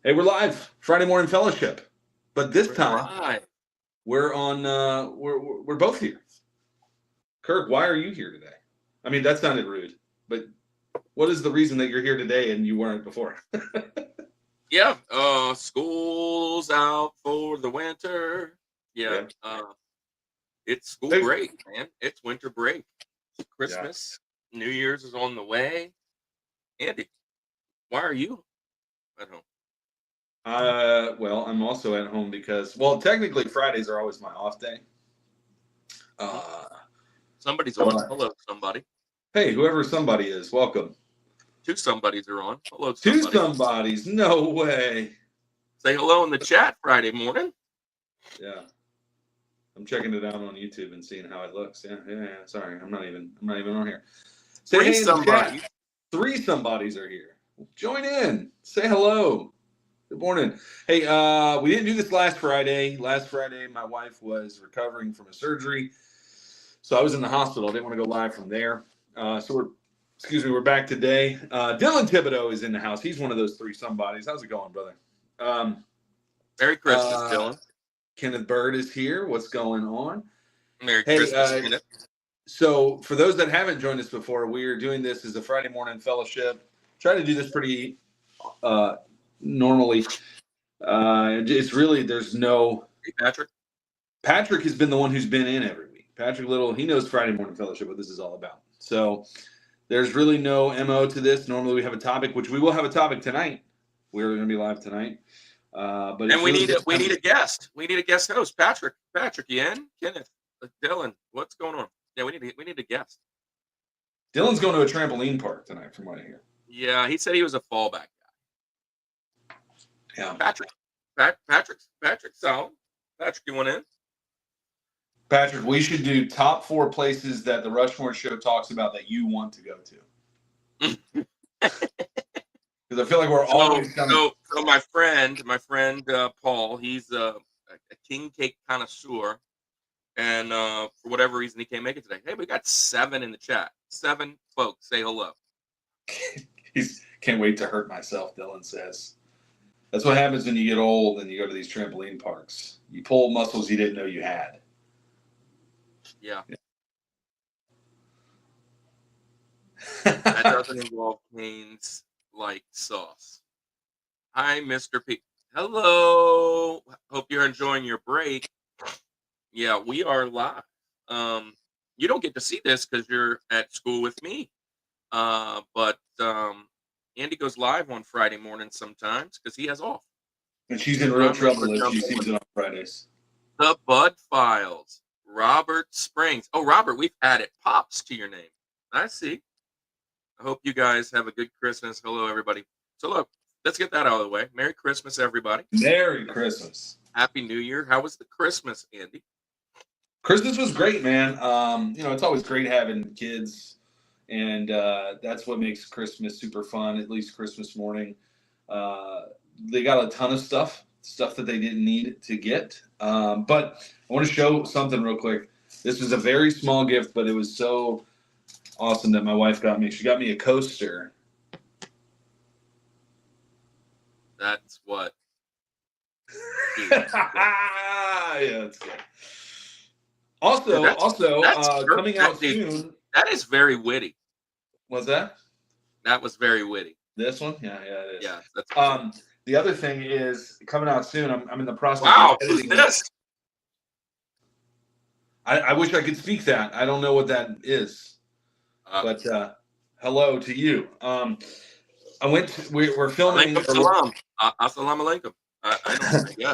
Hey, we're live Friday morning fellowship, but this time Right. we're on. We're both here. Kirk, why are you here today? I mean, that sounded rude, but what is the reason that you're here today and you weren't before? Yeah. School's out for the winter. Yeah. Yeah. It's school Hey. break, man. It's winter break. Yeah. Christmas, New Year's is on the way. Andy, why are you at home? Well, I'm also at home because, well, technically Fridays are always my off day. Mhm. Uh, Somebody's on. but Hello, somebody. hey, whoever somebody is, welcome. Two somebodies are on. Hello, Two somebody. somebodies, no way. Say hello in the chat Friday morning. Yeah. I'm checking it out on YouTube and seeing how it looks. Yeah. Sorry, I'm not even on here. Say Three hey in the chat. somebodies. Three somebodies are here. Join in. Say hello. Good morning. Hey, we didn't do this last Friday. Last Friday, my wife was recovering from a surgery, so I was in the hospital. I didn't want to go live from there. We're back today. Dylan Thibodeau is in the house. He's one of those three somebodies. How's it going, brother? Merry Christmas, Uh, Dylan. Kenneth Bird is here. What's going on? Merry Hey, Christmas, Kenneth. so for those that haven't joined us before, we are doing this as a Friday morning fellowship. Try to do this pretty normally. It's really there's no. Hey, Patrick. Patrick has been the one who's been in every week. Patrick Little, he knows Friday morning fellowship, what this is all about. So there's really no MO to this. Normally we have a topic, which we will have a topic tonight. We're going to be live tonight. But And it's really we need a guest. We need a guest host. Patrick, you in? Kenneth, Dylan, what's going on? Yeah, we need a guest. Dylan's going to a trampoline park tonight, from what I hear. Yeah, he said he was a fallback guy. Yeah, Patrick, solid. Patrick, you want in? Patrick, we should do top 4 places that the Rushmore show talks about that you want to go to. Because I feel like we're always coming. So my friend Paul, he's a king cake connoisseur, and for whatever reason he can't make it today. Hey, we got 7 in the chat. 7 folks, say hello. He's can't wait to hurt myself, Dylan says. That's what happens when you get old and you go to these trampoline parks. You pull muscles you didn't know you had. Yeah. That doesn't involve Cane's like sauce. Hi, Mr. P. Hello. Hope you're enjoying your break. Yeah, we are live. You don't get to see this because you're at school with me. But Andy goes live on Friday morning sometimes because he has off. And she's in real trouble if she sees it on Fridays. The Bud Files. Robert Springs. Oh, Robert, we've added Pops to your name. I see. I hope you guys have a good Christmas. Hello, everybody. So look, let's get that out of the way. Merry Christmas, everybody. Merry Christmas. Happy New Year. How was the Christmas, Andy? Christmas was great, man. It's always great having kids, and that's what makes Christmas super fun, at least Christmas morning. They got a ton of stuff that they didn't need to get. But I want to show something real quick. This was a very small gift, but it was so awesome that my wife got me. She got me a coaster. That's what. Yeah, that's good. Also, coming out soon. That is very witty. What's that? That was very witty. This one? Yeah, it is. Yeah. That's the other thing is coming out soon. I'm in the process of editing this. I wish I could speak that. I don't know what that is. But hello to you. We're filming. Assalamu alaikum. I know. Yeah.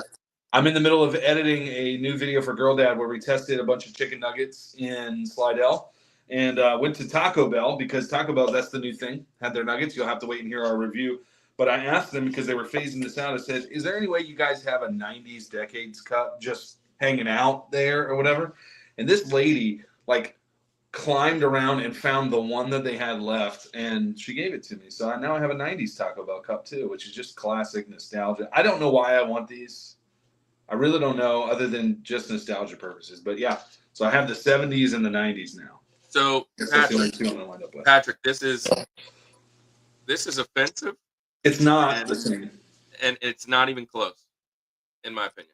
I'm in the middle of editing a new video for Girl Dad where we tested a bunch of chicken nuggets in Slidell and went to Taco Bell because Taco Bell, that's the new thing, had their nuggets. You'll have to wait and hear our review. But I asked them because they were phasing this out. I said, is there any way you guys have a 90s decades cup just hanging out there or whatever? And this lady, climbed around and found the one that they had left, and she gave it to me. So now I have a 90s Taco Bell cup, too, which is just classic nostalgia. I don't know why I want these. I really don't know, other than just nostalgia purposes. But yeah, so I have the 70s and the 90s now. So Patrick, this is offensive. It's not the same. and it's not even close, in my opinion.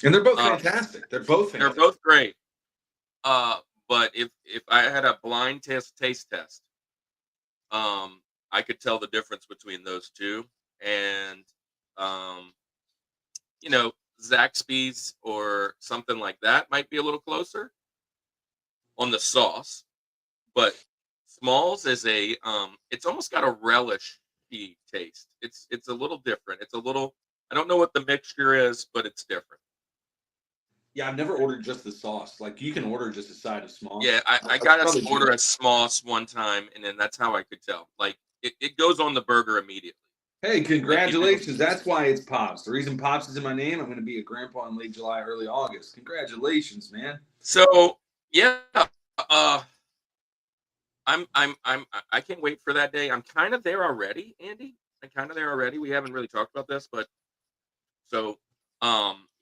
And they're both fantastic. They're both They're fantastic. both great. But if I had a blind taste test, I could tell the difference between those two, and um, you know, Zaxby's or something like that might be a little closer on the sauce, but Smalls is it's almost got a relish taste. It's a little different. It's a little, I don't know what the mixture is, but it's different. Yeah, I've never ordered just the sauce. Like you can order just a side of Smalls. Yeah, I got to order a Smalls one time, and then that's how I could tell. Like it goes on the burger immediately. Hey, congratulations. That's why it's Pops. The reason Pops is in my name, I'm going to be a grandpa in late July, early August. Congratulations, man. So, yeah, I can't wait for that day. I'm kind of there already, Andy. I'm kind of there already. We haven't really talked about this, but so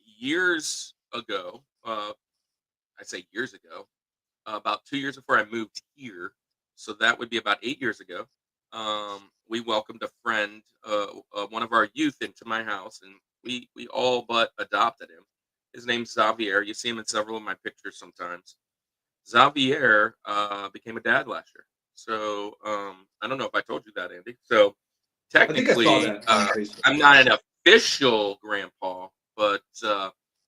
years ago, I say years ago, about 2 years before I moved here, so that would be about 8 years ago. We welcomed a friend, one of our youth, into my house, and we all but adopted him. His name's Xavier. You see him in several of my pictures sometimes. Xavier became a dad last year. So I don't know if I told you that, Andy. So technically, I think I saw that on Facebook. I'm not an official grandpa, but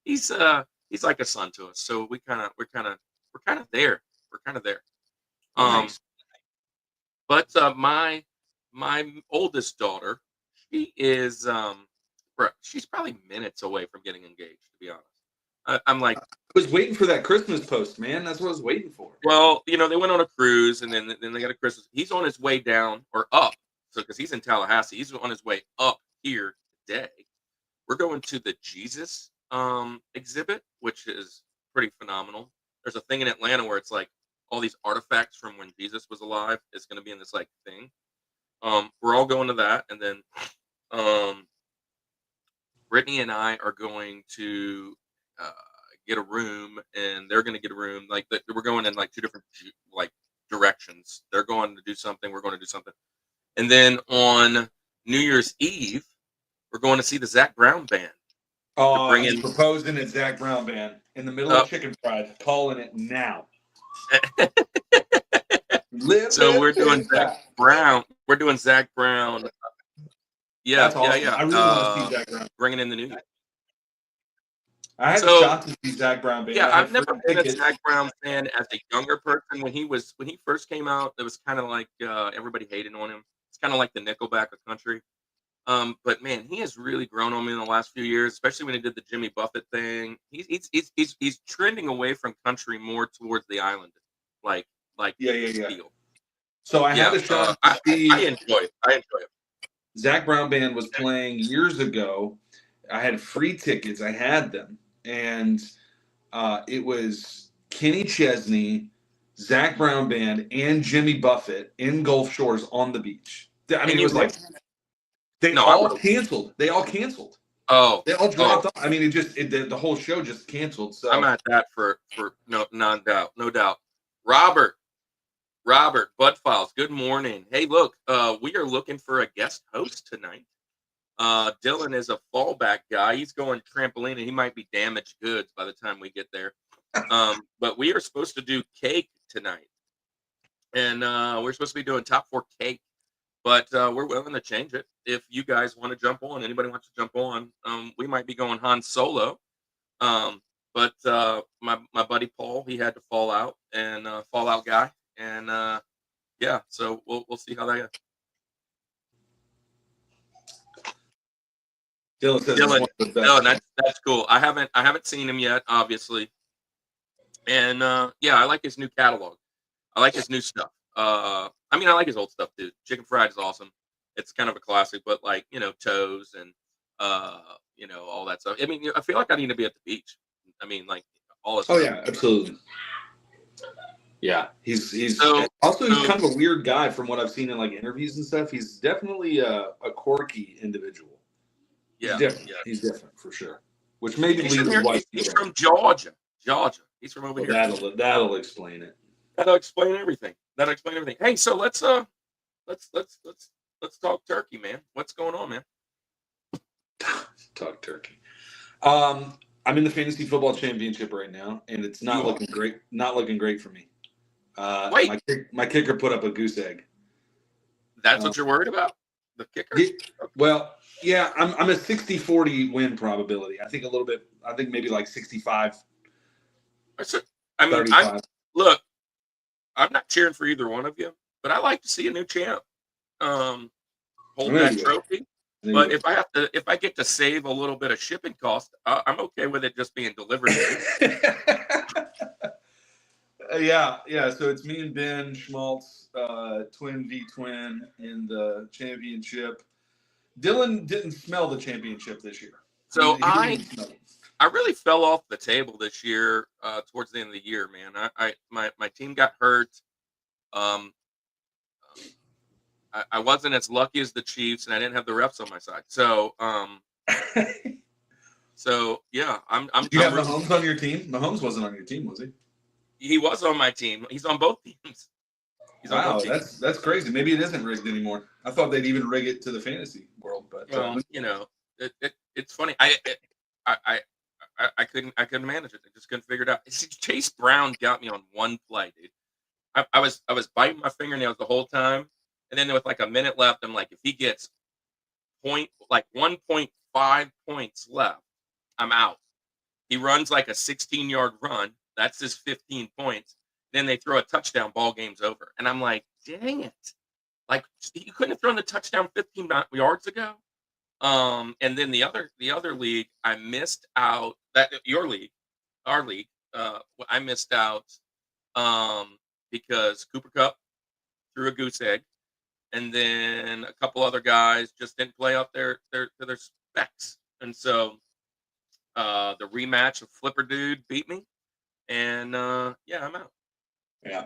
he's like a son to us. So we're kind of there. We're kind of there. Nice. But my oldest daughter, she is she's probably minutes away from getting engaged. To be honest, I'm like, I was waiting for that Christmas post, man. That's what I was waiting for. well, they went on a cruise, and then they got a Christmas. He's on his way down or up, so because he's in Tallahassee, he's on his way up here today. We're going to the Jesus exhibit, which is pretty phenomenal. There's a thing in Atlanta where it's like all these artifacts from when Jesus was alive is going to be in this like thing. We're all going to that, and then Brittany and I are going to get a room, and they're going to get a room. Like we're going in like two different like directions. They're going to do something. We're going to do something, and then on New Year's Eve, we're going to see the Zach Brown band. Oh, he's proposing at Zach Brown band in the middle of Chicken Fried. Calling it now. So we're doing Zach Brown. We're doing Zach Brown. Yeah, awesome. yeah. I really want to see Zach Brown. Bringing in the new year. I had a shot to see Zach Brown band. Yeah, I've never been a Zach Brown fan as a younger person. When he first came out, it was kind of like everybody hated on him. It's kind of like the Nickelback of country. But man, he has really grown on me in the last few years, especially when he did the Jimmy Buffett thing. He's trending away from country more towards the island, like yeah. So I had a shot. I enjoy it. Zach Brown band was playing years ago. I had free tickets. I had them, and it was Kenny Chesney, Zach Brown band, and Jimmy Buffett in Gulf Shores on the beach. I mean, it was like. They all canceled. Oh, they all dropped off. I mean, the whole show just canceled. So I'm at that for no doubt. Robert, Bud Files. Good morning. Hey, look, we are looking for a guest host tonight. Dylan is a fallback guy. He's going trampoline, and he might be damaged goods by the time we get there. But we are supposed to do cake tonight, and we're supposed to be doing top 4 cake. But we're willing to change it if you guys want to jump on. Anybody wants to jump on? We might be going Han Solo. But my buddy Paul, he had to fall out, and Fallout guy, and yeah. So we'll see how that goes. Dylan, that's cool. I haven't seen him yet, obviously, and yeah, I like his new catalog. I like his new stuff. I mean, I like his old stuff too. Chicken Fried is awesome. It's kind of a classic, but like, Toes and all that stuff. I mean, I feel like I need to be at the beach. I mean, like all this. Oh yeah, absolutely. Yeah, he's also kind of a weird guy from what I've seen in like interviews and stuff. He's definitely a quirky individual. Yeah, he's different for sure. Which maybe he's from Georgia. He's from over here. That'll explain it. That'll explain everything. Hey, so let's talk turkey, man. What's going on, man? Talk turkey. I'm in the fantasy football championship right now, and it's not looking great. Not looking great for me. Wait, my kicker put up a goose egg. that's what you're worried about? The kicker? Yeah, well, yeah, I'm a 60-40 win probability. I think a little bit. I think maybe like 65. I mean, 35. Look, I'm not cheering for either one of you, but I like to see a new champ hold that trophy. But if I get to save a little bit of shipping cost, I'm okay with it just being delivered. Yeah. So it's me and Ben Schmaltz, twin v twin in the championship. Dylan didn't smell the championship this year. So I really fell off the table this year towards the end of the year, man. My team got hurt. I wasn't as lucky as the Chiefs, and I didn't have the refs on my side. So, yeah, I'm. You have Mahomes on your team? Mahomes wasn't on your team, was he? He was on my team. He's on both teams. Wow, that's crazy. Maybe it isn't rigged anymore. I thought they'd even rig it to the fantasy world, but it's funny. I couldn't manage it. I just couldn't figure it out. Chase Brown got me on one play, dude. I was biting my fingernails the whole time. And then with like a minute left, I'm like, if he gets 1.5 points left, I'm out. He runs like a 16-yard run. That's his 15 points. Then they throw a touchdown, ball game's over. And I'm like, dang it. Like, you couldn't have thrown the touchdown 15 yards ago. And then the other league, I missed out. Our league, I missed out because Cooper Kupp threw a goose egg. And then a couple other guys just didn't play up to their specs. And so the rematch of Flipper Dude beat me. And yeah, I'm out. Yeah.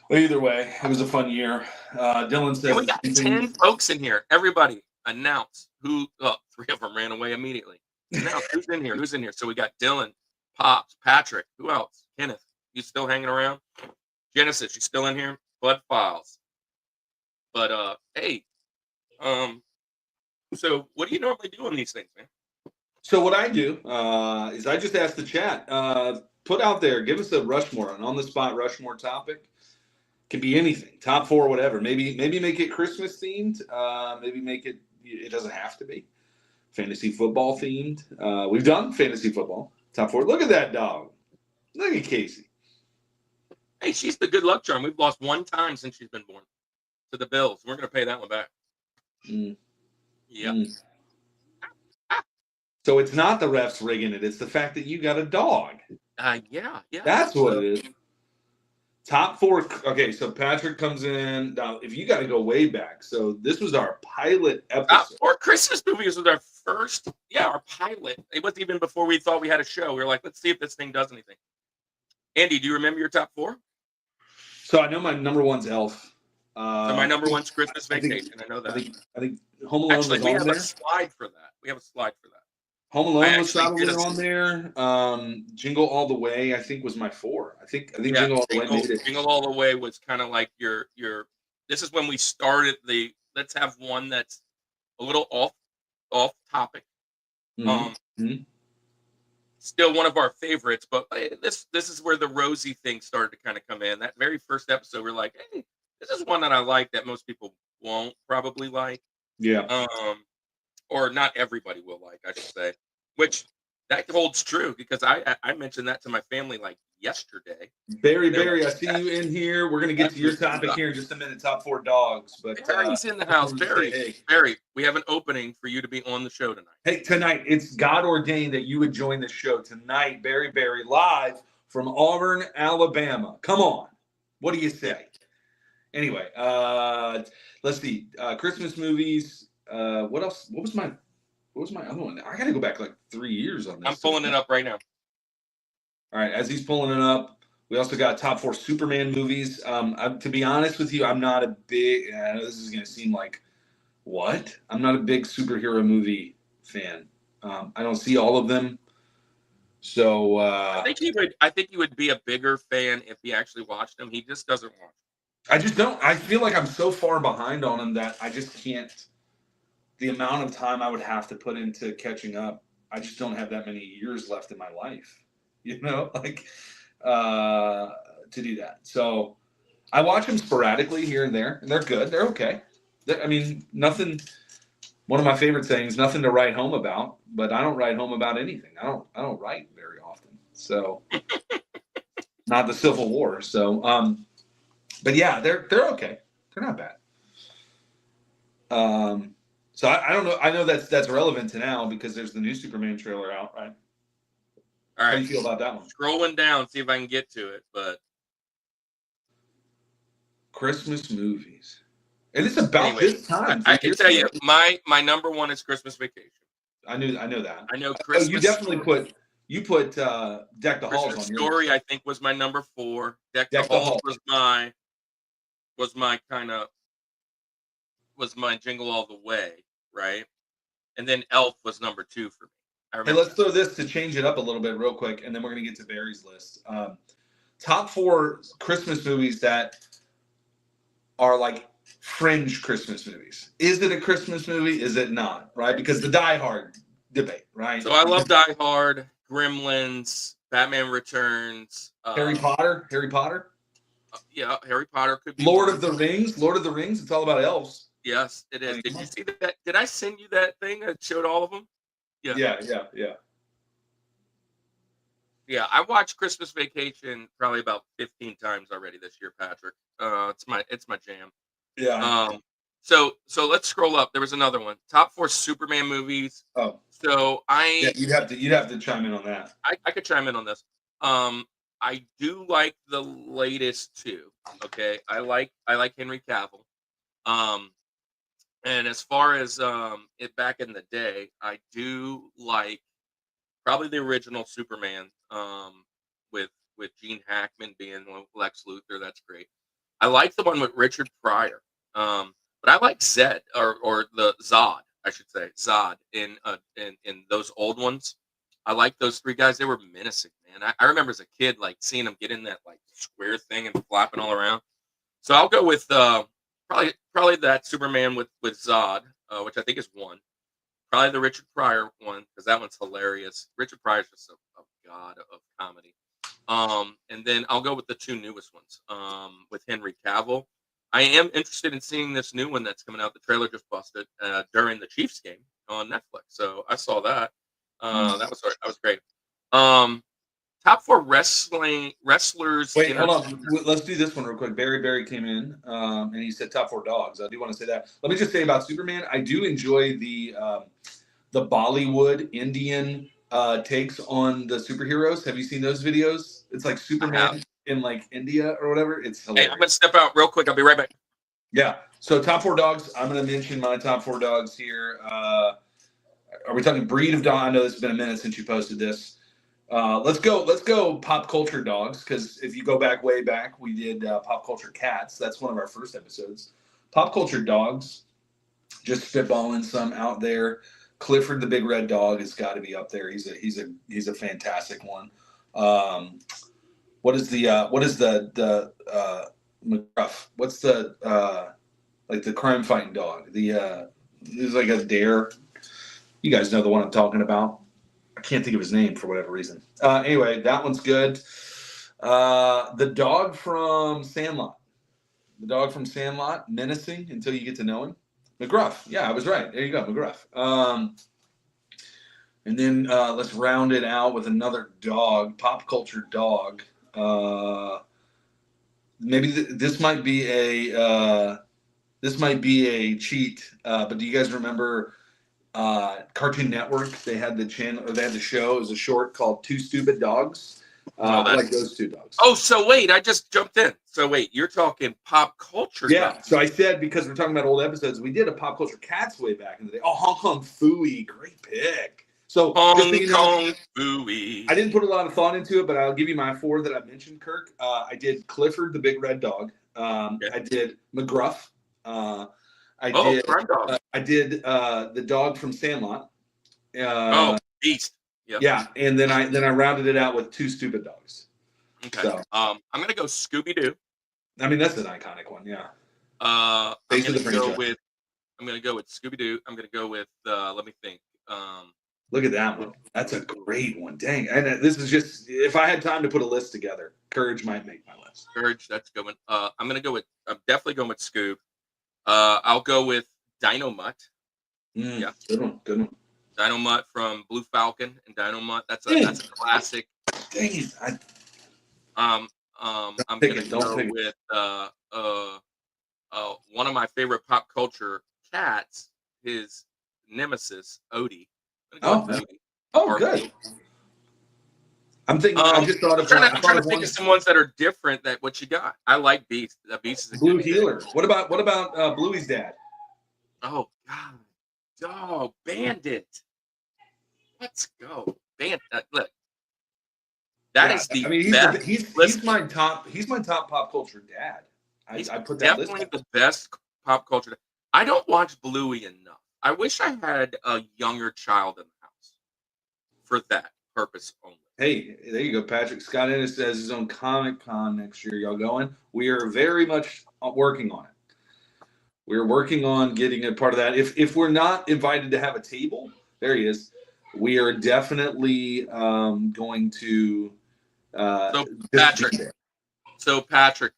Well, either way, it was a fun year. Dylan says we got 10 folks in here. Everybody announce who. Oh, 3 of them ran away immediately. Now, who's in here? Who's in here? So we got Dylan, Pops, Patrick. Who else? Kenneth. You still hanging around? Genesis, you still in here? Bud Files. But hey, so what do you normally do on these things, man? So what I do is I just ask the chat, put out there, give us a Rushmore, an on-the-spot Rushmore topic. Could be anything, top 4, whatever. Maybe make it Christmas themed. Maybe make it. It doesn't have to be fantasy football themed. We've done fantasy football top 4. Look at that dog. Look at Casey. Hey, she's the good luck charm. We've lost 1 time since she's been born. To the Bills. We're going to pay that one back. Yeah. So it's not the refs rigging it. It's the fact that you got a dog. Yeah. That's what it is. Top 4. Okay, so Patrick comes in. Now, if you got to go way back. So this was our pilot episode. Top 4 Christmas movies was our first. Yeah, our pilot. It wasn't even before we thought we had a show. We were like, let's see if this thing does anything. Andy, do you remember your top 4? So I know my number 1's Elf. So my number 1's Christmas Vacation. I know that. I think Home Alone was on there. We have a slide for that. Home Alone was probably on there. Jingle All the Way, I think, was my 4. I think Jingle All the Way made it. Jingle All the Way was kind of like your. This is when we started the. Let's have one that's a little off topic. Still one of our favorites, but this is where the Rosie thing started to kind of come in. That very first episode, we're like, hey, this is one that I like that most people won't probably like. Yeah. Or not everybody will like, I should say. Which that holds true because I mentioned that to my family like yesterday. Barry, I see you in here. We're gonna get to your topic here in just a minute. Top 4 dogs, but Barry's in the house. Barry, we have an opening for you to be on the show tonight. Hey, tonight it's God ordained that you would join the show tonight. Barry, live from Auburn, Alabama. Come on, what do you say? Anyway, let's see. Christmas movies. What else? What was my other one? I gotta go back like 3 years on this. I'm pulling it up right now. All right, as he's pulling it up, we also got top 4 Superman movies. To be honest with you, I'm not a big. This is gonna seem like what? I'm not a big superhero movie fan. I don't see all of them. So I think you would be a bigger fan if he actually watched them. He just doesn't watch. I just don't. I feel like I'm so far behind on him that I just can't. the amount of time I would have to put into catching up, I just don't have that many years left in my life, like to do that. So I watch them sporadically here and there, and they're good. They're okay. I mean, nothing. One of my favorite things, nothing to write home about, but I don't write home about anything. I don't write very often. So not the Civil War. So, but yeah, they're okay. They're not bad. So I don't know. I know that's relevant to now because there's the new Superman trailer out, right? All right. How do you feel about that one? Scrolling down, see if I can get to it, but Christmas movies. And it's about anyway, this time. I can tell you, my number one is Christmas Vacation. I know that. I know Christmas. Oh, you definitely put Deck the Halls Christmas on your Story. list. I think was my number 4. Deck the Halls was my Jingle All the Way, right? And then Elf was number 2 for me. Hey, let's throw this to change it up a little bit real quick, and then we're gonna get to Barry's list. Top 4 Christmas movies that are like fringe Christmas movies. Is it a Christmas movie? Is it not? Right? Because the Die Hard debate, right? So I love Die Hard, Gremlins, Batman Returns, Harry Potter. Yeah, Harry Potter could be Lord of the Rings. It's all about elves. Yes, it is. Did you see that? Did I send you that thing that showed all of them? Yeah. Yeah, I watched Christmas Vacation probably about 15 times already this year, Patrick. It's my jam. Yeah. So let's scroll up. There was another one. Top 4 Superman movies. Oh. So you'd have to chime in on that. I could chime in on this. I do like the latest 2. Okay, I like Henry Cavill. And as far as it back in the day, I do like probably the original Superman. With Gene Hackman being Lex Luthor, that's great. I like the one with Richard Pryor. But I like Zed or the Zod, I should say, Zod in those old ones. I like those 3 guys. They were menacing, man. I remember as a kid like seeing them get in that like square thing and flapping all around. So I'll go with probably that Superman with Zod, which I think is 1. Probably the Richard Pryor one because that one's hilarious. Richard Pryor's just a god of comedy. And then I'll go with the 2 newest ones. With Henry Cavill. I am interested in seeing this new one that's coming out. The trailer just busted during the Chiefs game on Netflix, so I saw that. That was great. Top 4 wrestlers. Wait, hold on. Let's do this one real quick. Barry came in, and he said top 4 dogs. I do want to say that. Let me just say about Superman. I do enjoy the Bollywood Indian takes on the superheroes. Have you seen those videos? It's like Superman in like India or whatever. It's hilarious. Hey, I'm gonna step out real quick. I'll be right back. Yeah. So top 4 dogs. I'm gonna mention my top 4 dogs here. Are we talking breed of dog? I know it's been a minute since you posted this. Let's go pop culture dogs, because if you go way back, we did pop culture cats. That's one of our first episodes. Pop culture dogs, just spitballing some out there. Clifford the Big Red Dog has got to be up there. He's a fantastic one. What is the McGruff? What's the like the crime fighting dog? There's like a dare. You guys know the one I'm talking about. I can't think of his name for whatever reason. Anyway, that one's good. The dog from Sandlot. The dog from Sandlot, menacing until you get to know him. McGruff. Yeah, I was right. There you go, McGruff. And then let's round it out with another dog, pop culture dog. Maybe this might be a cheat. But do you guys remember Cartoon Network? They had the channel, or they had the show. It was a short called Two Stupid Dogs. I like those 2 dogs. Oh, so wait, I just jumped in. So wait, you're talking pop culture? Yeah. dogs. So I said, because we're talking about old episodes, we did a pop culture cats way back in the day. Oh, Hong Kong Phooey, great pick. So Hong Kong Phooey. I didn't put a lot of thought into it, but I'll give you my 4 that I mentioned, Kirk. I did Clifford the Big Red Dog. I did McGruff. I did the dog from Sandlot. Beast. Yep. Yeah, and then I rounded it out with 2 stupid dogs. Okay. So, I'm gonna go Scooby Doo. I mean, that's an iconic one. Yeah. I'm gonna go with I'm gonna go with Scooby Doo. I'm gonna go with let me think. Look at that one. That's a great one. Dang. And this is just, if I had time to put a list together, Courage might make my list. Courage. That's going. I'm definitely going with Scoob. I'll go with Dino Mutt. Yeah. Good one. Good one. Dino Mutt from Blue Falcon and Dino Mutt. That's a classic. Dang it. I'm gonna go with one of my favorite pop culture cats, his nemesis, Odie. Good. I'm thinking. I just thought of. I'm trying to think of some ones that are different. That what you got? I like Beast. Beast is a Blue Healer. What about Bluey's dad? Oh God. Oh, Bandit. Let's go, Bandit. Look, that is the best. He's my top pop culture dad. I put that definitely the best pop culture. I don't watch Bluey enough. I wish I had a younger child in the house for that purpose only. Hey, there you go. Patrick Scott Ennis has his own Comic Con next year. Y'all going? We are very much working on it. We're working on getting a part of that. If we're not invited to have a table, there he is. We are definitely going to. Patrick,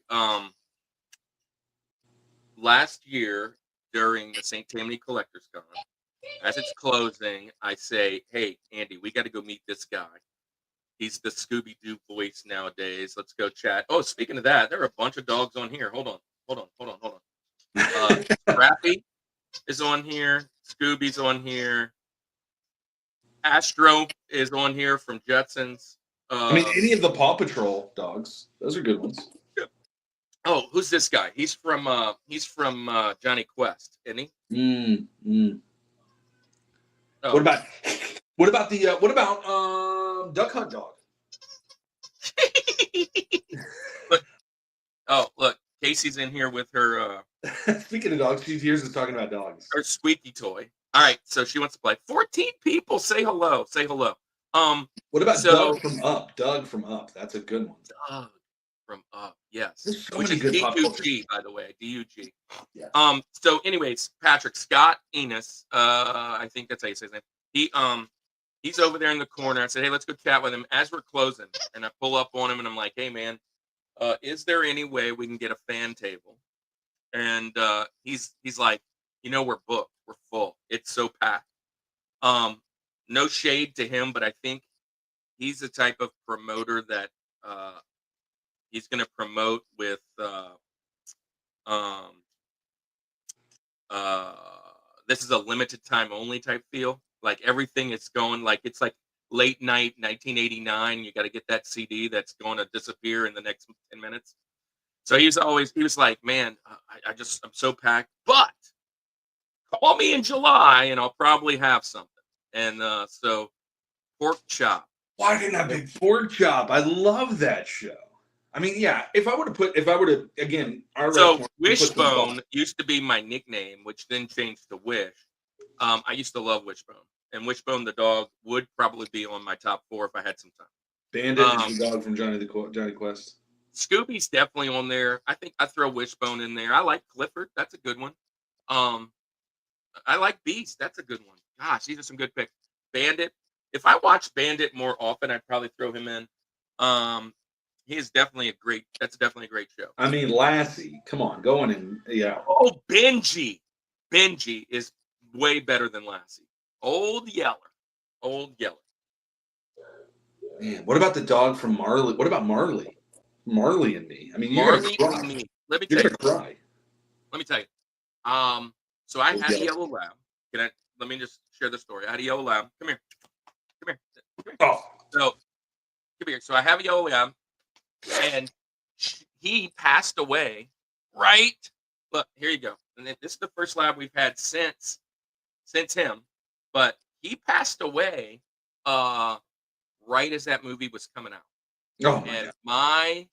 last year during the St. Tammany Collectors Con, as it's closing, I say, "Hey, Andy, we got to go meet this guy. He's the Scooby Doo voice nowadays. Let's go chat." Oh, speaking of that, there are a bunch of dogs on here. Hold on. Scrappy is on here. Scooby's on here. Astro is on here from Jetsons. Any of the Paw Patrol dogs. Those are good ones. Oh, who's this guy? He's from Johnny Quest, isn't he? Oh. What about Duck Hunt dog? Look, Casey's in here with her. Speaking of dogs, she's here is talking about dogs. Her squeaky toy. All right, so she wants to play. 14 people. Say hello. Say hello. What about Doug from Up? Doug from Up. That's a good one. Doug from Up. Yes. So which is DUG, by the way. DUG. Yeah. So, anyways, Patrick Scott Enos. I think that's how you say his name. He's over there in the corner. I said, "Hey, let's go chat with him." As we're closing, and I pull up on him, and I'm like, "Hey, man, is there any way we can get a fan table?" And he's like, "We're booked. We're full. It's so packed." No shade to him, but I think he's the type of promoter that he's going to promote with this is a limited time only type feel. Like everything is going like it's like late night 1989. You got to get that CD that's going to disappear in the next 10 minutes. So he was like, "Man, I'm so packed, but call me in July and I'll probably have something." And so pork chop. Why didn't I pick pork chop? I love that show. I mean, yeah, if I were to again, Wishbone used to be my nickname, which then changed to Wish. I used to love Wishbone, and Wishbone the dog would probably be on my top 4 if I had some time. Bandit is the dog from Johnny Quest. Scooby's definitely on there. I think I throw Wishbone in there. I like Clifford. That's a good one. I like Beast. That's a good one. Gosh, these are some good picks. Bandit. If I watch Bandit more often, I'd probably throw him in. That's definitely a great show. I mean, Lassie. Come on, going in. Yeah. Oh, Benji. Benji is way better than Lassie. Old Yeller. Man, what about the dog from Marley? What about Marley? Marley and Me. I mean, Marley and Me. Let me tell you. So I had a yellow lab. Let me just share the story. I had a yellow lab. Come here. Oh. So come here. So I have a yellow lab, and he passed away. Right. Look, here you go. And then this is the first lab we've had since him, but he passed away right as that movie was coming out. Oh, and my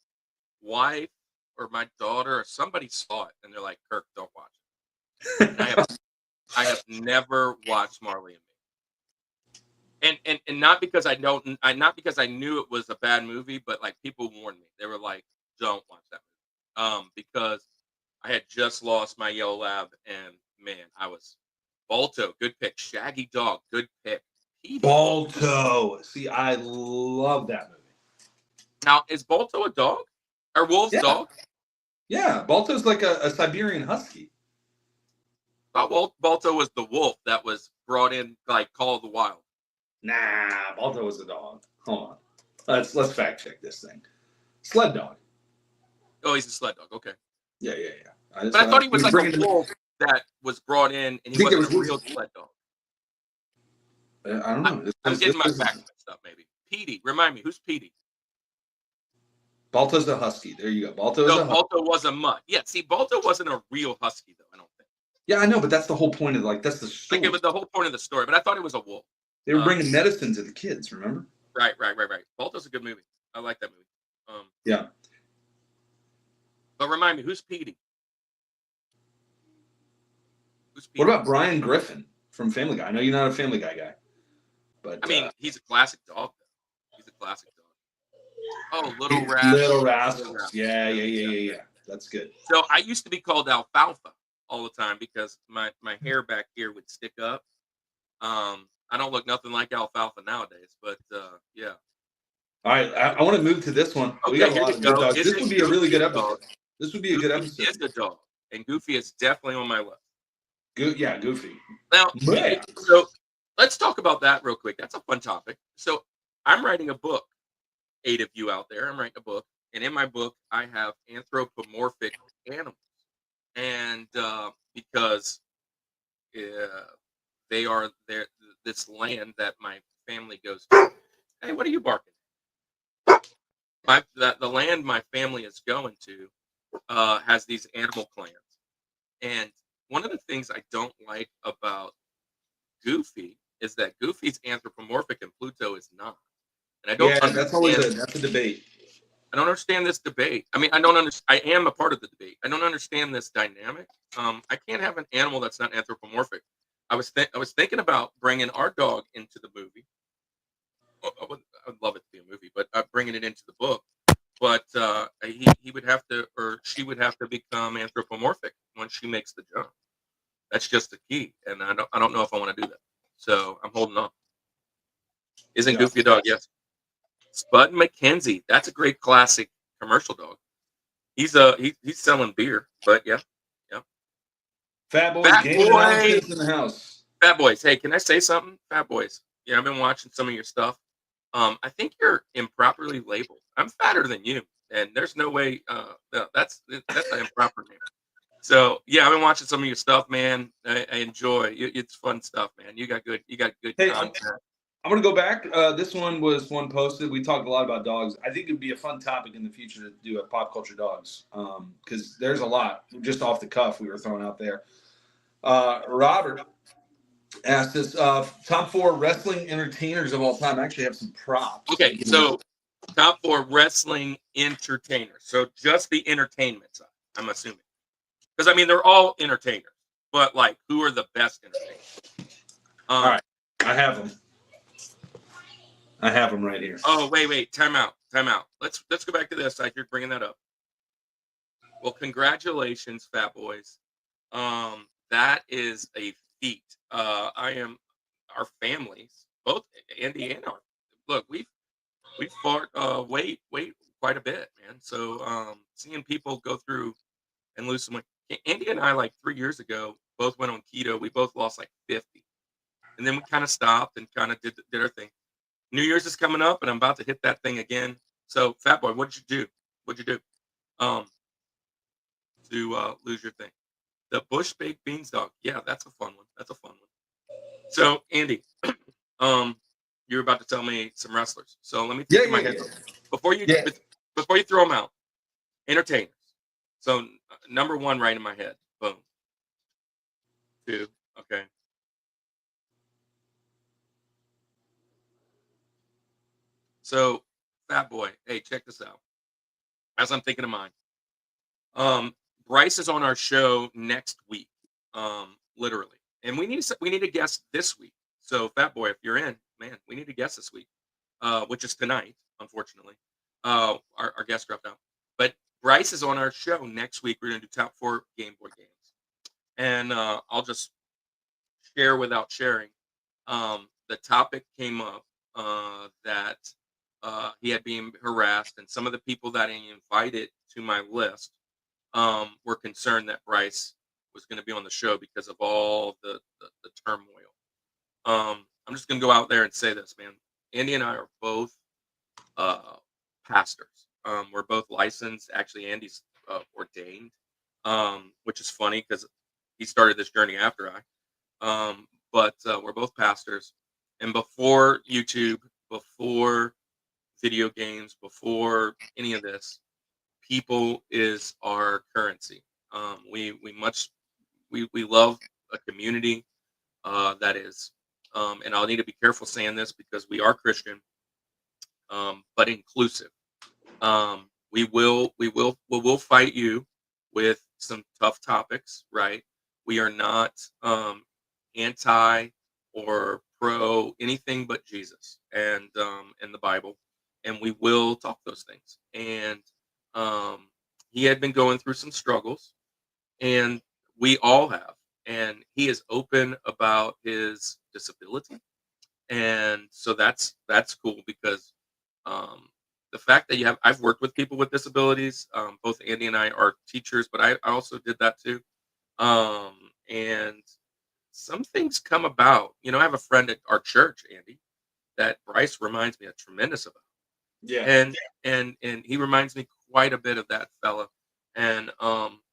wife or my daughter or somebody saw it, and they're like, "Kirk, don't watch it." I have never watched Marley and Me, and not because not because I knew it was a bad movie, but like people warned me. They were like, "Don't watch that movie," because I had just lost my yellow lab, and man, I was Balto, good pick. Shaggy Dog, good pick. Petey. Balto. See, I love that movie. Now, is Balto a dog? Or wolf's dog? Yeah, Balto's like a Siberian husky. I thought Balto was the wolf that was brought in like Call of the Wild. Nah, Balto was a dog. Hold on. Let's fact check this thing. Sled dog. Oh, he's a sled dog. Okay. Yeah. But I thought he was like a wolf that was brought in and he wasn't a real sled dog. I don't know. I'm getting my facts mixed up, maybe. Petey. Remind me, who's Petey? Balto's a husky. There you go. Balto was a mutt. Yeah, see, Balto wasn't a real husky, though, I don't think. Yeah, I know, but that's the whole point of that's the story. Like, it was the whole point of the story, but I thought it was a wolf. They were bringing medicine to the kids, remember? Right. Balto's a good movie. I like that movie. Yeah. But remind me, who's Petey? What about Brian Griffin from Family Guy? I know you're not a Family Guy guy, but I mean, he's a classic dog, though. He's a classic dog. Oh, Little Rascals. Little Rascals. Yeah. That's good. So I used to be called Alfalfa all the time because my hair back here would stick up. I don't look nothing like Alfalfa nowadays, but yeah. All right, I want to move to this one. Okay, we got a lot of good dogs. This would be a really good episode. This would be a good episode. Goofy is a dog, and Goofy is definitely on my list. Goofy. Now, so let's talk about that real quick. That's a fun topic. So I'm writing a book. 8 of you out there, I'm writing a book, and in my book I have anthropomorphic animals, and because they are this land that my family goes to. Hey, what are you barking? The land my family is going to has these animal clans, and one of the things I don't like about Goofy is that Goofy's anthropomorphic and Pluto is not. And I don't understand. That's always that's a debate. I don't understand this debate. I mean, I am a part of the debate. I don't understand this dynamic. I can't have an animal that's not anthropomorphic. I was thinking about bringing our dog into the movie. I would love it to be a movie, but bringing it into the book. But he would have to, or she would have to become anthropomorphic once she makes the jump. That's just the key, and I don't know if I want to do that. So I'm holding on. Isn't Goofy a dog? Yes. Spud McKenzie. That's a great classic commercial dog. He's selling beer, but yeah. Fat Boys in the house. Fat Boys. Hey, can I say something? Fat Boys. Yeah, I've been watching some of your stuff. I think you're improperly labeled. I'm fatter than you, and there's no way. That's an improper name. So yeah, I've been watching some of your stuff, man. I enjoy. It's fun stuff, man. You got good content. I'm going to go back. This one was one posted. We talked a lot about dogs. I think it would be a fun topic in the future to do a pop culture dogs because there's a lot just off the cuff we were throwing out there. Robert asked us top 4 wrestling entertainers of all time. I actually have some props. Okay, so top 4 wrestling entertainers. So just the entertainment side, I'm assuming. Because, I mean, they're all entertainers. But, like, who are the best entertainers? All right. I have them right here. Oh, wait. Time out. Let's go back to this. You're bringing that up. Well, congratulations, Fat Boys. That is a feat. Our families, both Andy and our, look, we've fought weight quite a bit, man. So seeing people go through and lose some weight. Andy and I, like 3 years ago, both went on keto. We both lost like 50. And then we kind of stopped and kind of did our thing. New Year's is coming up, and I'm about to hit that thing again. So, Fat Boy, what'd you do? To lose your thing? The Bush Baked Beans dog. Yeah, that's a fun one. So, Andy, you're about to tell me some wrestlers. So let me think in my head before you throw them out. Entertainers. So number 1 right in my head. Boom. 2. Okay. So, Fat Boy, hey, check this out. As I'm thinking of mine, Bryce is on our show next week, literally, and we need a guest this week. So, Fat Boy, if you're in, man, we need a guest this week, which is tonight, unfortunately. Our guest dropped out, but Bryce is on our show next week. We're going to do top 4 Game Boy games, and I'll just share without sharing. The topic came up that he had been harassed, and some of the people that he invited to my list were concerned that Bryce was going to be on the show because of all the turmoil. I'm just going to go out there and say this, man. Andy and I are both pastors. We're both licensed. Actually, Andy's ordained, which is funny because he started this journey after I. But we're both pastors. And before YouTube, before video games, before any of this, people is our currency. We love a community that is, and I'll need to be careful saying this because we are Christian, but inclusive. We will fight you with some tough topics, right? We are not anti or pro anything but Jesus and the Bible, and we will talk those things. And he had been going through some struggles, and we all have. And he is open about his disability, and so that's cool because the fact that I've worked with people with disabilities. Both Andy and I are teachers, but I also did that too. And some things come about. I have a friend at our church, Andy, that Bryce reminds me a tremendous about. Yeah. And he reminds me quite a bit of that fella. And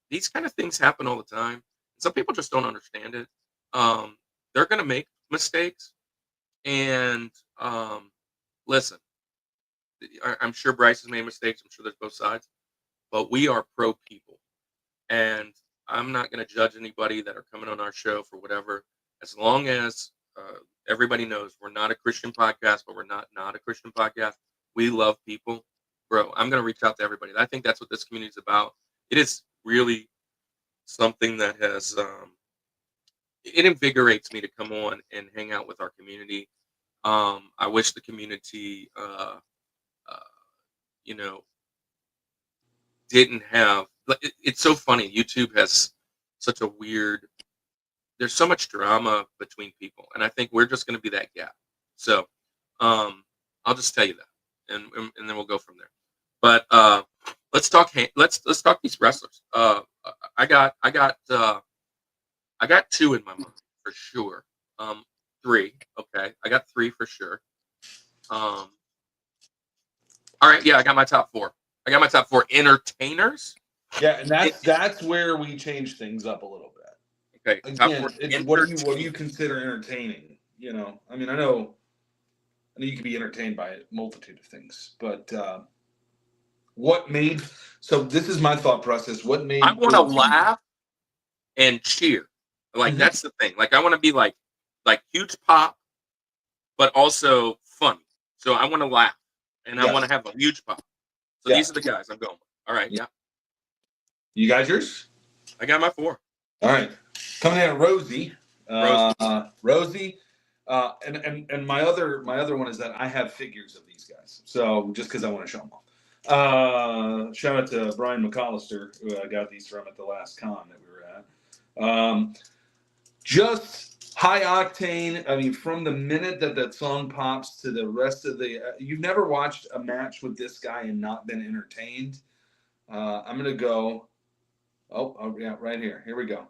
these kind of things happen all the time. Some people just don't understand it. They're going to make mistakes. And listen, I'm sure Bryce has made mistakes. I'm sure there's both sides. But we are pro people. And I'm not going to judge anybody that are coming on our show for whatever. As long as everybody knows we're not a Christian podcast, but we're not a Christian podcast. We love people. Bro, I'm going to reach out to everybody. I think that's what this community is about. It is really something that has, it invigorates me to come on and hang out with our community. I wish the community, didn't have, it's so funny. YouTube has such a weird, there's so much drama between people. And I think we're just going to be that gap. So I'll just tell you that. And then we'll go from there. But let's talk these wrestlers. I got two in my mind for sure. Three. Okay. I got three for sure. All right. Yeah, I got my top four. I got my top four entertainers. Yeah, and that's where we change things up a little bit. Okay. Again, what do you consider entertaining? I mean, I know you can be entertained by a multitude of things, but so this is my thought process. What made I want to laugh and cheer. Like that's the thing. Like I want to be like huge pop, but also funny. So I want to laugh and I want to have a huge pop. So these are the guys I'm going with. All right, yeah. You got yours? I got my four. All right. Coming in, Rosie. Rosie. And my other one is that I have figures of these guys. So just because I want to show them off. Shout out to Brian McAllister, who I got these from at the last con that we were at. Just high octane. I mean, from the minute that song pops to the rest of the, you've never watched a match with this guy and not been entertained. I'm gonna go. Oh yeah, right here. Here we go.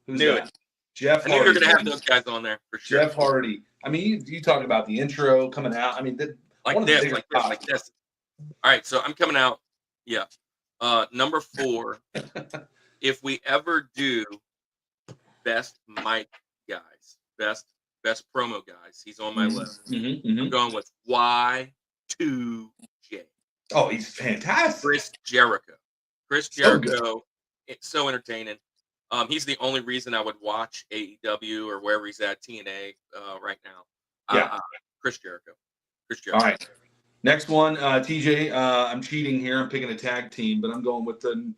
Who's that? Jeff Hardy. I knew you were gonna have those guys on there for sure. Jeff Hardy. I mean, you talk about the intro coming out. I mean, like this. All right, so I'm coming out. Yeah. Number 4. If we ever do best mic guys, best promo guys, he's on my list. I'm going with Y2J. Oh, he's fantastic. Chris Jericho. It's so entertaining. He's the only reason I would watch AEW or wherever he's at, TNA right now. Yeah. Chris Jericho. All right. Next one, TJ. I'm cheating here. I'm picking a tag team, but I'm going with the.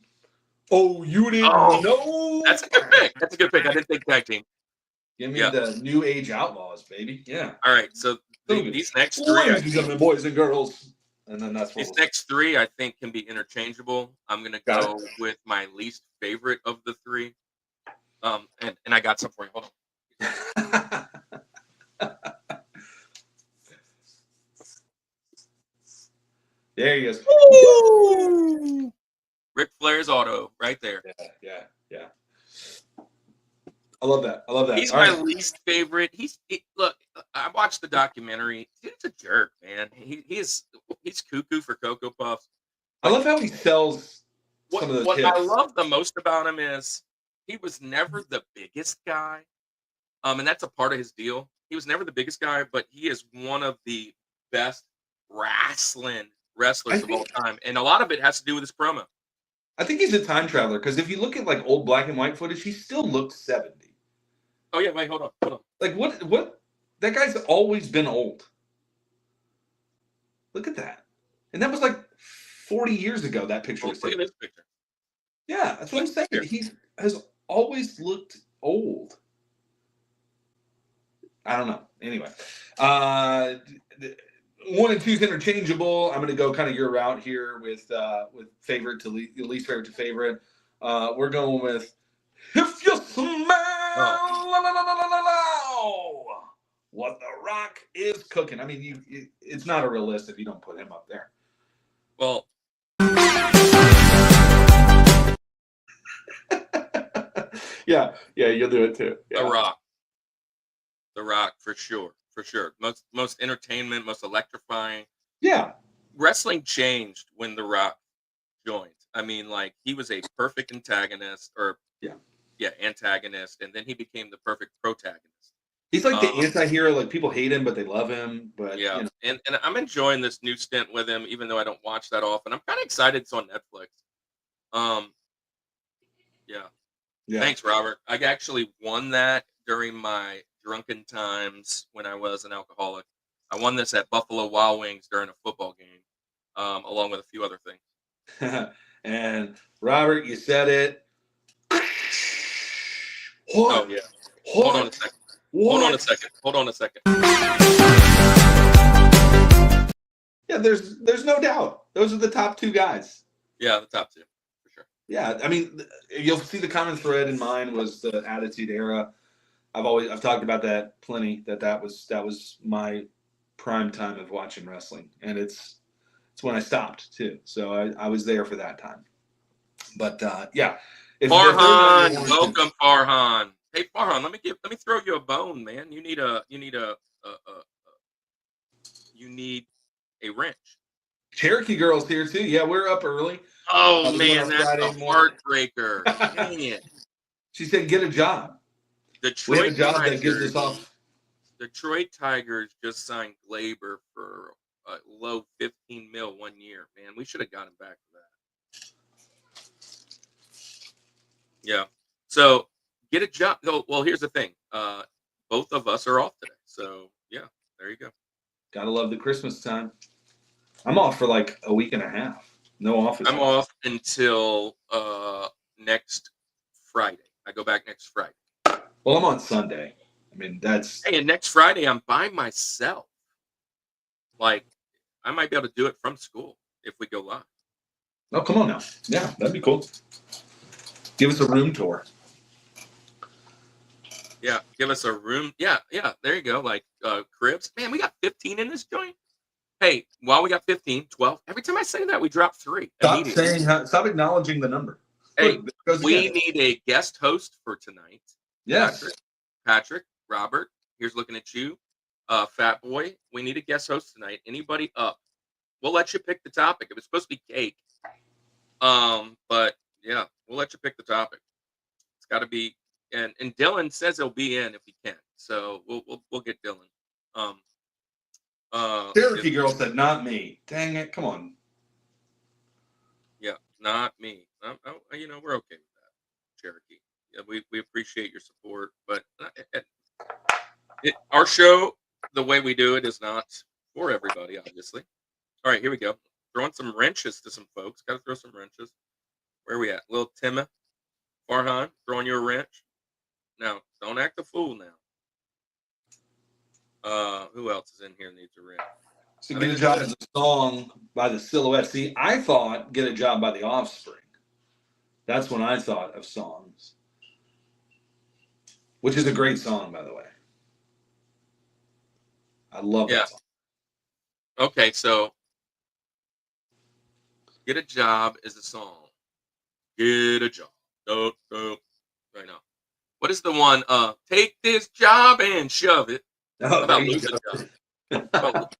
Oh, you didn't know? That's a good pick. I didn't think tag team. Give me the New Age Outlaws, baby. Yeah. All right. So these next three, ladies and gentlemen, boys and girls, and then that's what these next three I think can be interchangeable. I'm gonna go with my least favorite of the three. And I got some for you. Hold on. There he goes. Woo! Ric Flair's auto right there. Yeah. I love that. He's All my right. least favorite. Look. I watched the documentary. Dude's a jerk, man. He's cuckoo for Cocoa Puffs. I love how he sells some of those What hits. I love the most about him is he was never the biggest guy. And that's a part of his deal. He was never the biggest guy, but he is one of the best wrestlers of all time. And a lot of it has to do with his promo. I think he's a time traveler because if you look at like old black and white footage, he still looks 70. Oh yeah, wait, hold on. Like what? That guy's always been old. Look at that. And that was like 40 years ago, that picture was Look taken. at this picture. Yeah, that's what I'm saying. He has always looked old. I don't know. Anyway, 1 and 2 is interchangeable. I'm going to go kind of your route here with favorite to least favorite to favorite. We're going with if you smell what the Rock is cooking. I mean, it's not a real list if you don't put him up there. Well, yeah, you'll do it too. Yeah. The Rock for sure. Most entertainment, most electrifying. Yeah. Wrestling changed when The Rock joined. I mean, like he was a perfect antagonist, antagonist, and then he became the perfect protagonist. He's like the anti-hero. Like people hate him, but they love him. But yeah, and I'm enjoying this new stint with him, even though I don't watch that often. I'm kind of excited it's on Netflix. Yeah. Thanks, Robert. I actually won that during my drunken times when I was an alcoholic. I won this at Buffalo Wild Wings during a football game, along with a few other things. And Robert, you said it. What? Oh yeah. What? Hold on a second. Hold on a second. Yeah, there's no doubt. Those are the top 2 guys. Yeah, the top 2 for sure. Yeah, I mean, you'll see the common thread in mine was the Attitude Era. I've talked about that plenty. That was my prime time of watching wrestling, and it's when I stopped too. So I was there for that time. But yeah, Farhan, welcome, Farhan. Hey, Farhan, let me throw you a bone, man. You need a wrench. Cherokee Girl's here too. Yeah, we're up early. Oh man, that's a heartbreaker. Dang it. She said, "Get a job." We have a job that gives us off. Detroit Tigers just signed Glaber for a low $15 million 1 year. Man, we should have got him back for that. Yeah. So get a job. Well, here's the thing. Both of us are off today. So yeah, there you go. Gotta love the Christmas time. I'm off for like a week and a half. No office. I'm off until next Friday. I go back next Friday. Well, I'm on Sunday. I mean, that's... Hey, and next Friday, I'm by myself. Like, I might be able to do it from school if we go live. Oh, come on now. Yeah, that'd be cool. Give us a room tour. Yeah, give us a room. Yeah, there you go. Like, cribs. Man, we got 15 in this joint. Hey, while we got 15, 12. Every time I say that, we drop 3. Stop acknowledging the number. Hey, we need a guest host for tonight. Yes. Patrick, Robert, here's looking at you. Fat Boy, we need a guest host tonight. Anybody up? We'll let you pick the topic. It was supposed to be cake. But yeah, we'll let you pick the topic. It's got to be, and Dylan says he'll be in if he can. So we'll get Dylan. Cherokee Girl said, "Not me." Dang it! Come on. Yeah, not me. We're okay with that, Cherokee. Yeah, we appreciate your support, but our show, the way we do it, is not for everybody, obviously. All right, here we go. Throwing some wrenches to some folks. Got to throw some wrenches. Where are we at? Little Timma, Farhan, throwing you a wrench. Now, don't act a fool now. Who else is in here and needs a wrench? So Get a Job is a song by the Silhouette. See, I thought Get a Job by the Offspring. That's when I thought of songs. which is a great song, by the way. I love that song. Okay, so Get a Job is a song. Get a job. Dope. Right now. What is the one? Take this job and shove it. Oh, How about lose a job?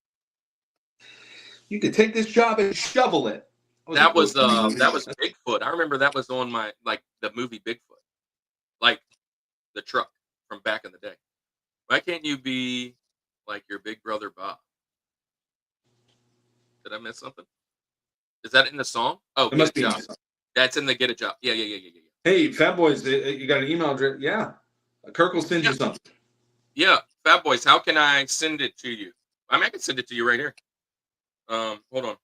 You could take this job and shovel it. That was Bigfoot. I remember that was on my the movie Bigfoot, like the truck from back in the day. Why can't you be like your big brother Bob? Did I miss something? Is that in the song? Oh, it must be. That's in the Get a Job. Yeah. Hey, Fat Boys, you got an email address? Yeah. Kirk will send you something. Yeah, Fat Boys, how can I send it to you? I mean, I can send it to you right here. Hold on.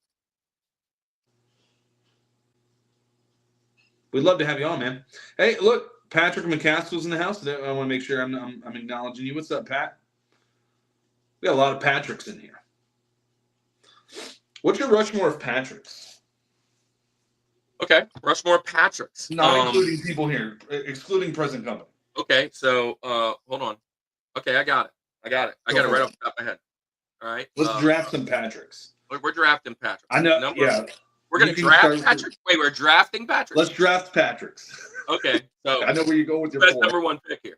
We'd love to have you on, man. Hey, look, Patrick McCaskill's in the house. I want to make sure I'm acknowledging you. What's up, Pat? We got a lot of Patricks in here. What's your Rushmore of Patricks? Okay, Rushmore Patricks. Not including people here, excluding present company. Okay, so hold on. Okay, I got it. I got it right off the top of my head. All right. Let's draft some Patricks. We're drafting Patricks. I know. Yeah. We're gonna draft Patrick. Wait, we're drafting Patrick. Let's draft Patricks. Okay, so I know where you go with your number one pick here.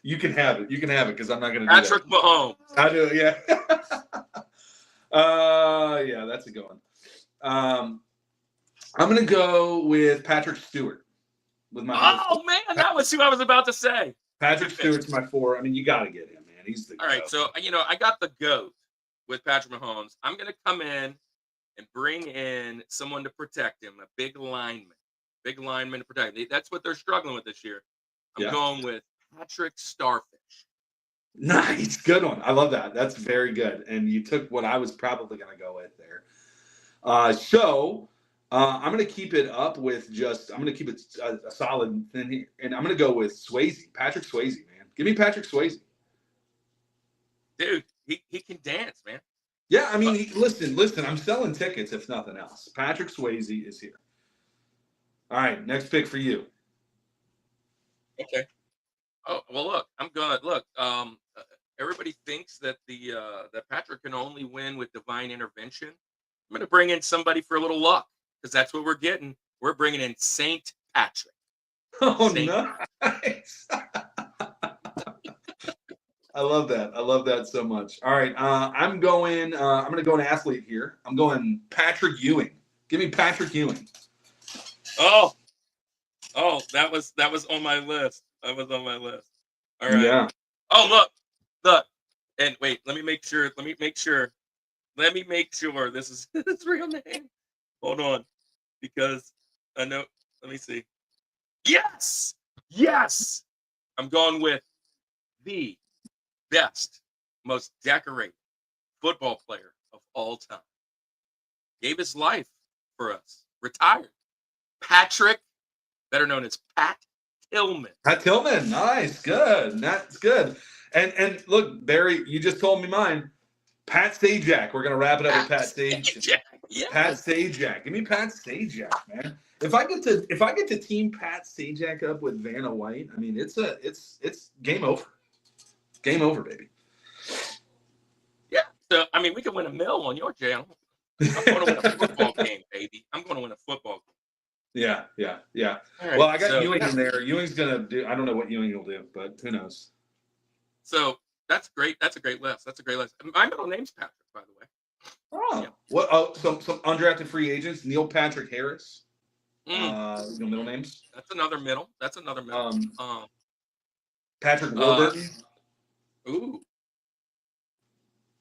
You can have it. You can have it because I'm not going to do that. Patrick Mahomes. I do. Yeah. Yeah, that's a good one. I'm going to go with Patrick Stewart. With my man, that was who I was about to say. Patrick Stewart's my 4. I mean, you got to get him, man. He's the all right. So I got the GOAT with Patrick Mahomes. I'm going to come in and bring in someone to protect him, a big lineman to protect him. That's what they're struggling with this year. I'm going with Patrick Starfish. Nice. Good one. I love that. That's very good. And you took what I was probably going to go with there. So I'm going to keep it up with I'm going to keep it a solid thing here. And I'm going to go with Swayze. Patrick Swayze, man. Give me Patrick Swayze. Dude, he can dance, man. Yeah, I mean, listen. I'm selling tickets, if nothing else. Patrick Swayze is here. All right, next pick for you. Okay. Oh well, look, everybody thinks that that Patrick can only win with divine intervention. I'm going to bring in somebody for a little luck because that's what we're getting. We're bringing in Saint Patrick. Oh, nice. I love that. I love that so much. All right, I'm going to go an athlete here. I'm going Patrick Ewing. Give me Patrick Ewing. Oh, that was on my list. That was on my list. All right. Yeah. Oh, look. And wait, let me make sure this is his real name. Hold on, because I know. Let me see. Yes. I'm going with the best, most decorated football player of all time. Gave his life for us. Retired. Patrick, better known as Pat Tillman. Pat Tillman, nice, good. That's good. And look, Barry, you just told me mine. Pat Sajak. We're gonna wrap it up with Pat Sajak. Yes. Pat Sajak. Give me Pat Sajak, man. If I get to team Pat Sajak up with Vanna White, I mean it's game over. Game over, baby. Yeah. So I mean we can win $1 million on your channel. I'm going to win a football game, baby. I'm going to win a football game. Yeah. Right, well, I got Ewing in there. Ewing's gonna do. I don't know what Ewing will do, but who knows? So that's great. That's a great list. My middle name's Patrick, by the way. Oh, yeah. What? Oh, some undrafted free agents. Neil Patrick Harris. Middle names. That's another middle. Patrick Warburton. Ooh.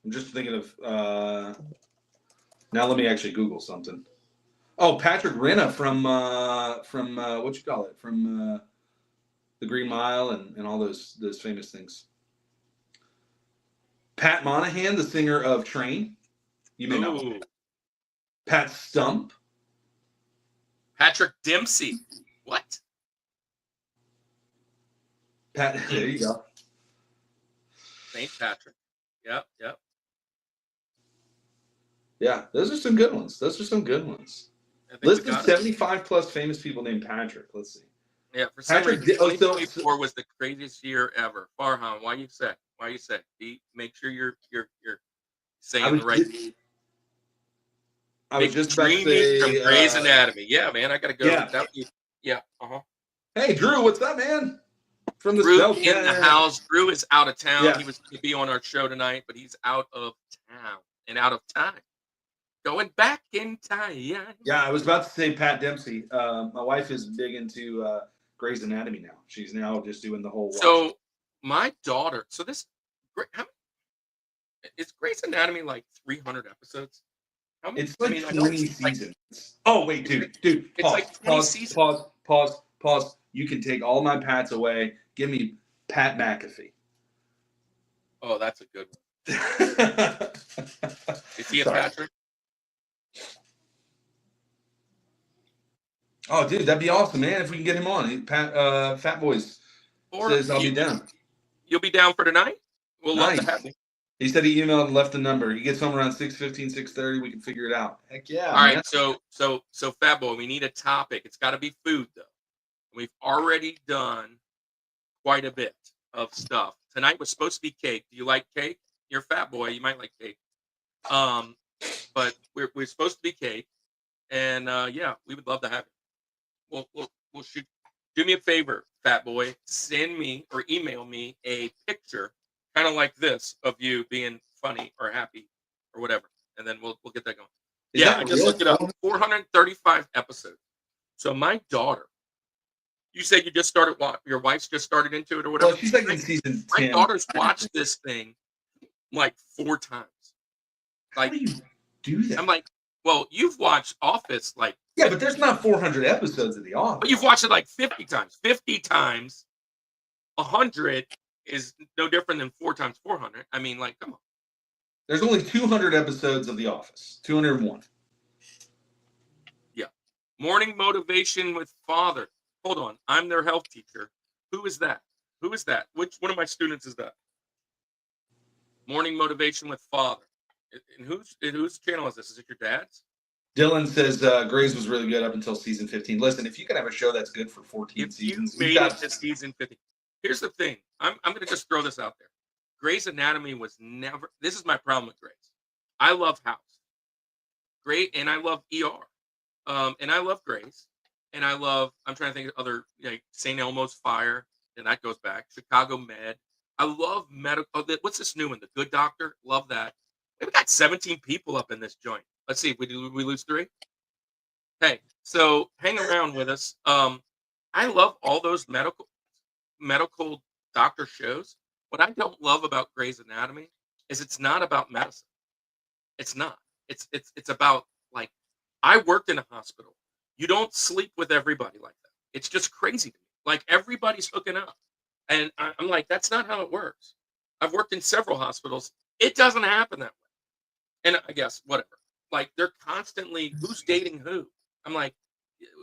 I'm just thinking of. Now let me actually Google something. Oh, Patrick Renna from what you call it, from the Green Mile and all those famous things. Pat Monahan, the singer of Train. You may know. Pat Stump. Patrick Dempsey. What? Pat. There you go. St. Patrick. Yep. Yeah, those are some good ones. Listed 75 plus famous people named Patrick. Let's see. Yeah, for some Patrick, reason, oh, so 2024 was the craziest year ever. Farhan, why you say? Why you say? Make sure you're I saying the was right. I was Big just about to dreamy from say, Grey's Anatomy. Yeah, man, I gotta go. yeah. That would be, yeah. Hey, Drew, what's up, man? From the Drew South. in the house. Drew is out of town. Yeah. He was going to be on our show tonight, but he's out of town and out of time. Going back in time. Yeah, I was about to say Pat Dempsey. My wife is big into Grey's Anatomy now. She's now just doing the whole watch. So my daughter. So this is Grey's Anatomy like 300 episodes? How many? It's like I know 20 it's like, seasons. Oh, wait, dude. it's Pause, like 20 pause, seasons. pause. You can take all my Pats away. Give me Pat McAfee. Oh, that's a good one. Is he a Sorry. Patrick? Oh, dude, that'd be awesome, man. If we can get him on. Fat Boys says I'll be down. You'll be down for tonight? We'll love Nice. to have you. He said he emailed and left the number. He gets home around 6:15, 6:30. We can figure it out. Heck yeah. All right, so Fat Boy, we need a topic. It's got to be food though. We've already done quite a bit of stuff. Tonight was supposed to be cake. Do you like cake? You're a fat boy. You might like cake. But we're supposed to be cake, and yeah, we would love to have it. We'll shoot. Do me a favor, Fat Boy. Send me or email me a picture, kind of like this, of you being funny or happy or whatever, and then we'll get that going. I just looked it up. 435 episodes. So my daughter. You said you just started. Your wife's just started into it or whatever. Well, she's like in season 10. My daughter's watched this thing like 4 times. Like, how do you do that? I'm like, well, you've watched Office like. Yeah, but there's not 400 episodes of The Office. But you've watched it like 50 times. 50 times, 100 is no different than 4 times 400. I mean, like, come on. There's only 200 episodes of The Office. 201. Yeah. Morning motivation with father. Hold on. I'm their health teacher. Who is that? Who is that? Which one of my students is that? Morning motivation with father. And whose channel is this? Is it your dad's? Dylan says Grey's was really good up until season 15. Listen, if you can have a show that's good for 14 seasons, you made it to season 15. Here's the thing. I'm going to just throw this out there. Grey's Anatomy was never. This is my problem with Grey's. I love House. Great, and I love ER. And I love Grey's. And I love, I'm trying to think of other, like St. Elmo's Fire, and that goes back. Chicago Med. I love medical. Oh, what's this new one? The Good Doctor. Love that. We've got 17 people up in this joint. Let's see. We lose 3. Hey, so hang around with us. I love all those medical doctor shows. What I don't love about Grey's Anatomy is it's not about medicine. It's not. It's about, like, I worked in a hospital. You don't sleep with everybody like that. It's just crazy to me. Like, everybody's hooking up. And I'm like, that's not how it works. I've worked in several hospitals. It doesn't happen that way. And I guess, whatever. Like, they're constantly, who's dating who? I'm like,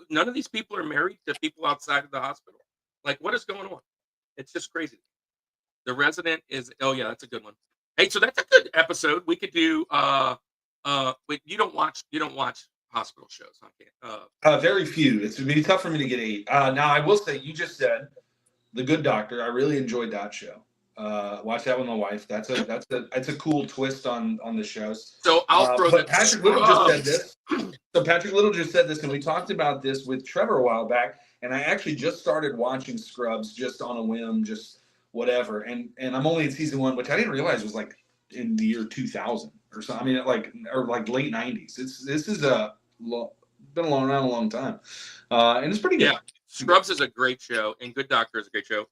none of these people are married to people outside of the hospital. Like, what is going on? It's just crazy. The Resident is, oh yeah, that's a good one. Hey, so that's a good episode. We could do, wait, you don't watch hospital shows, huh? Very few. It's going to be tough for me to get 8. Now, I will say, you just said The Good Doctor. I really enjoyed that show. Watch that with my wife. That's a cool twist on the shows. So I'll throw that. Patrick Little just said this. So Patrick Little just said this, and we talked about this with Trevor a while back. And I actually just started watching Scrubs just on a whim, just whatever. And I'm only in season 1, which I didn't realize was like in the year 2000 or so. I mean, like late 90s. This is been around a long time, and it's pretty good. Yeah, Scrubs is a great show, and Good Doctor is a great show.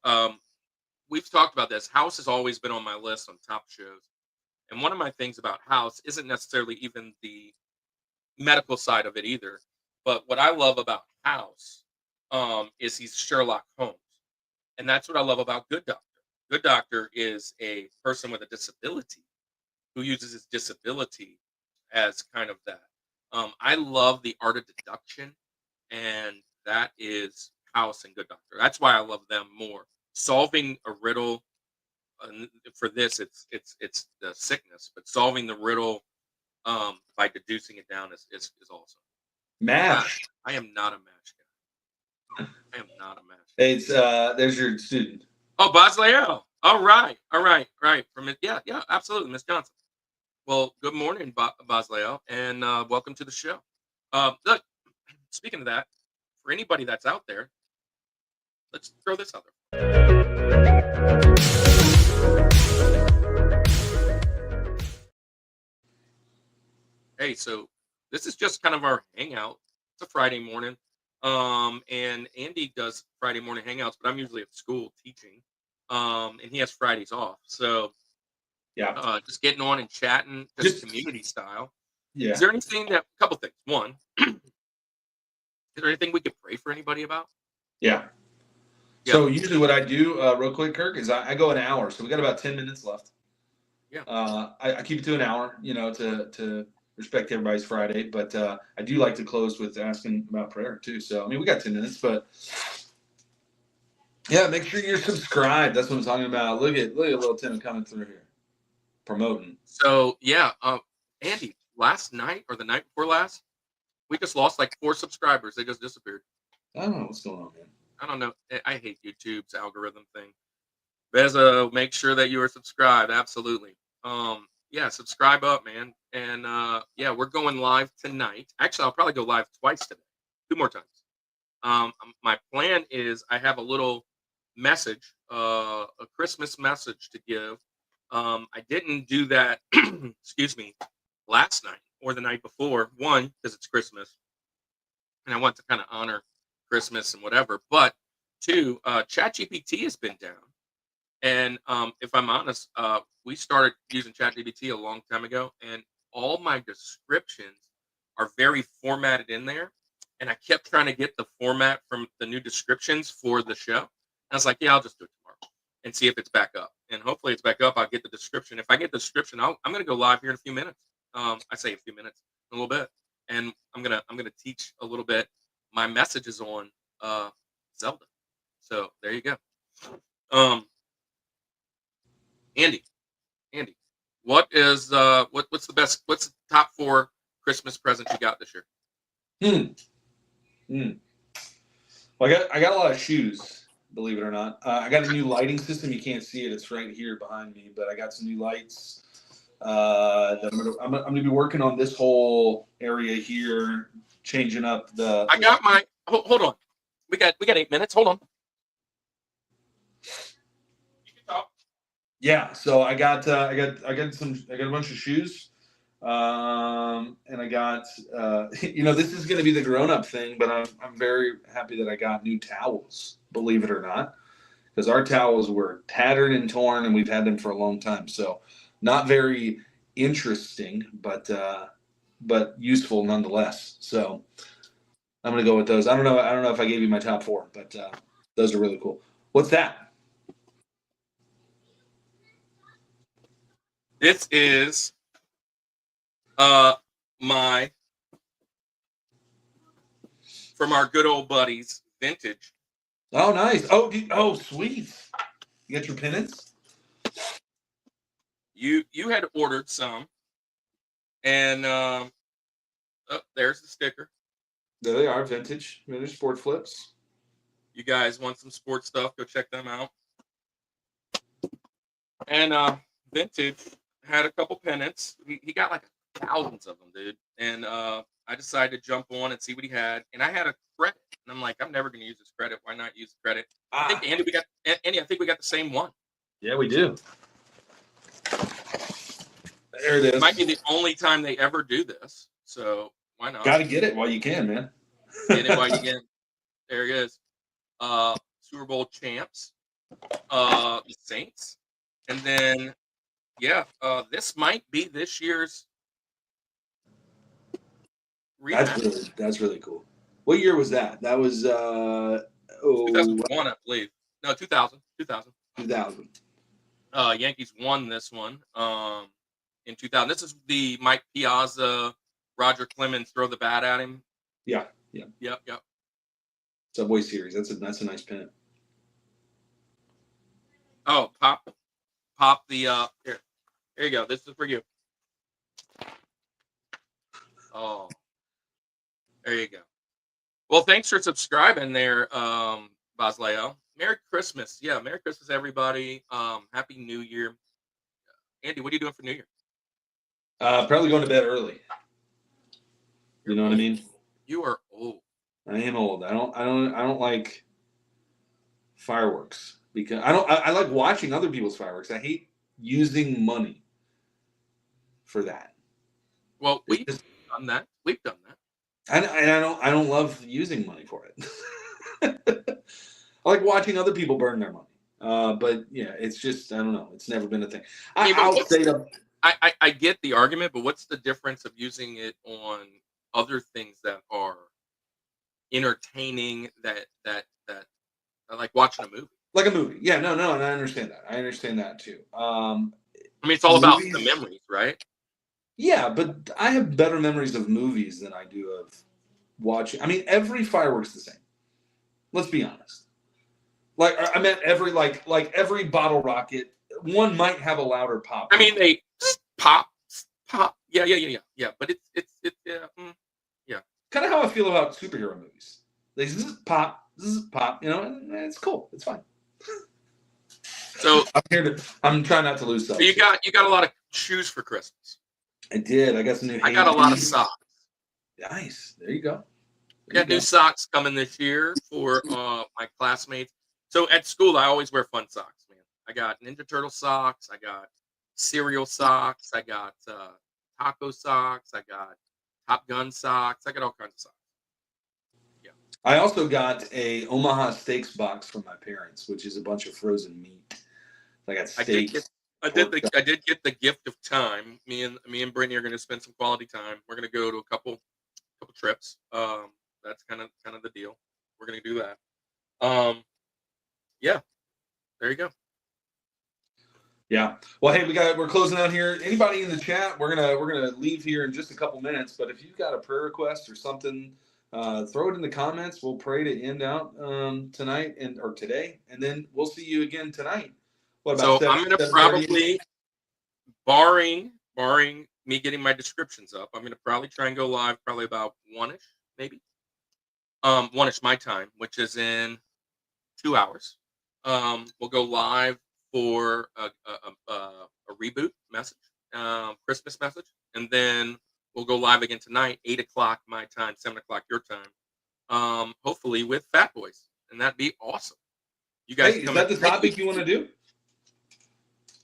We've talked about this. House has always been on my list on top shows, and one of my things about House isn't necessarily even the medical side of it either. But what I love about House is he's Sherlock Holmes, and that's what I love about Good Doctor. Good Doctor is a person with a disability who uses his disability as kind of that. I love the art of deduction, and that is House and Good Doctor. That's why I love them more. Solving a riddle, for this, it's the sickness, but solving the riddle by deducing it down is awesome. MASH. I am not a MASH guy. I am not a master. It's there's your student. Oh, Basleo. All right. From it, yeah, absolutely, Miss Johnson. Well, good morning, Basleo, and welcome to the show. Look, speaking of that, for anybody that's out there, let's throw this out there. Hey, so this is just kind of our hangout. It's a Friday morning. And Andy does Friday morning hangouts, but I'm usually at school teaching. And he has Fridays off. So Yeah. just getting on and chatting, just community style. Yeah. Is there anything a couple things. One, is there anything we could pray for anybody about? Yeah. So usually what I do, real quick, Kirk, is I go an hour. So we got about 10 minutes left. Yeah. I keep it to an hour, to respect everybody's Friday. But I do like to close with asking about prayer too. So, I mean, we got 10 minutes, but yeah, make sure you're subscribed. That's what I'm talking about. Look at little Tim coming through here, promoting. So, yeah, Andy, last night or the night before last, we just lost like 4 subscribers. They just disappeared. I don't know what's going on, man. I don't know. I hate YouTube's algorithm thing. Beza, make sure that you are subscribed. Absolutely. Yeah, subscribe up, man. And yeah, we're going live tonight. Actually, I'll probably go live twice today, 2 more times. My plan is I have a little message, a Christmas message to give. I didn't do that, excuse me, last night or the night before. One, because it's Christmas, and I want to kind of honor Christmas and whatever. But 2, ChatGPT has been down. And if I'm honest, we started using ChatGPT a long time ago, and all my descriptions are very formatted in there. And I kept trying to get the format from the new descriptions for the show. And I was like, yeah, I'll just do it tomorrow and see if it's back up. And hopefully it's back up. I'll get the description. If I get the description, I'm going to go live here in a few minutes. I say a few minutes, a little bit, and I'm gonna teach a little bit my messages on Zelda. So there you go. Andy, what is what's the best? What's the top 4 Christmas presents you got this year? Well, I got a lot of shoes, believe it or not. I got a new lighting system. You can't see it; it's right here behind me. But I got some new lights. That I'm gonna be working on this whole area here, changing up the. I got my. Hold on, we got 8 minutes. Hold on. Yeah, so I got a bunch of shoes, and I got this is going to be the grown up thing, but I'm very happy that I got new towels. Believe it or not, because our towels were tattered and torn, and we've had them for a long time. So not very interesting, but useful nonetheless. So I'm going to go with those. I don't know if I gave you my top 4, but those are really cool. What's that? This is my from our good old buddies, vintage. Oh, nice. Oh, sweet. You got your pennants? You had ordered some, and there's the sticker. There they are, vintage sport flips. You guys want some sports stuff? Go check them out. And vintage had a couple pennants. He got like thousands of them, dude. And I decided to jump on and see what he had. And I had a credit, and I'm like, I'm never going to use this credit. Why not use the credit? I think Andy, I think we got the same one. Yeah, we do. There it is. It might be the only time they ever do this, so why not? Got to get it while you can, man. Get it while you can. There it is. Super Bowl champs, the Saints, and then this might be this year's rematch. That's really cool. What year was that? That was 2001, I believe. No, 2000. 2000. Yankees won this one in 2000. This is the Mike Piazza, Roger Clemens throw the bat at him. Yeah. Yep. Subway Series. That's a nice pennant. Oh, pop the here. Here you go. This is for you. Oh, there you go. Well, thanks for subscribing there, Basleo. Merry Christmas. Yeah, Merry Christmas, everybody. Happy New Year. Andy, what are you doing for New Year? Probably going to bed early. You're You know what I old. mean? You are old. I am old. I don't like fireworks because I like watching other people's fireworks. I hate using money for that. Well, It's we've just, done that. We've done that. I don't love using money for it. I like watching other people burn their money. But yeah, it's just I don't know. It's never been a thing. I mean, but I'll what's say the, I get the argument, but what's the difference of using it on other things that are entertaining that like watching a movie? like a movie. Yeah, no, and I understand that. I understand that too. I mean, it's all about the Movies. memories, right? Yeah, but I have better memories of movies than I do of watching. I mean, every fireworks the same. Let's be honest. Like I meant every like every bottle rocket. One might have a louder pop. I mean, they pop. Yeah. But it's yeah, yeah. Kind of how I feel about superhero movies. They pop. You know, and it's cool. It's fine. So I'm trying not to lose so subs. you got a lot of shoes for Christmas. I did. I got some new. I got a lot of socks. Nice. There you go. I got new socks coming this year for my classmates. So at school, I always wear fun socks, man. I got Ninja Turtle socks. I got cereal socks. I got taco socks. I got Top Gun socks. I got all kinds of socks. Yeah. I also got a Omaha Steaks box from my parents, which is a bunch of frozen meat. I got steaks. I did get the gift of time. Me and Brittany are going to spend some quality time. We're going to go to a couple trips. That's kind of the deal. We're going to do that. Yeah. There you go. Yeah. Well, hey, we're closing out here. Anybody in the chat? We're gonna leave here in just a couple minutes. But if you've got a prayer request or something, throw it in the comments. We'll pray to end out tonight or today, and then we'll see you again tonight. What about? So I'm gonna probably, barring me getting my descriptions up, I'm gonna probably try and go live probably about 1-ish, maybe. 1-ish my time, which is in 2 hours. We'll go live for a reboot message, Christmas message, and then we'll go live again tonight, 8 o'clock my time, 7 o'clock your time. Hopefully with Fat Boys, and that'd be awesome. You guys, is that the topic you want to do?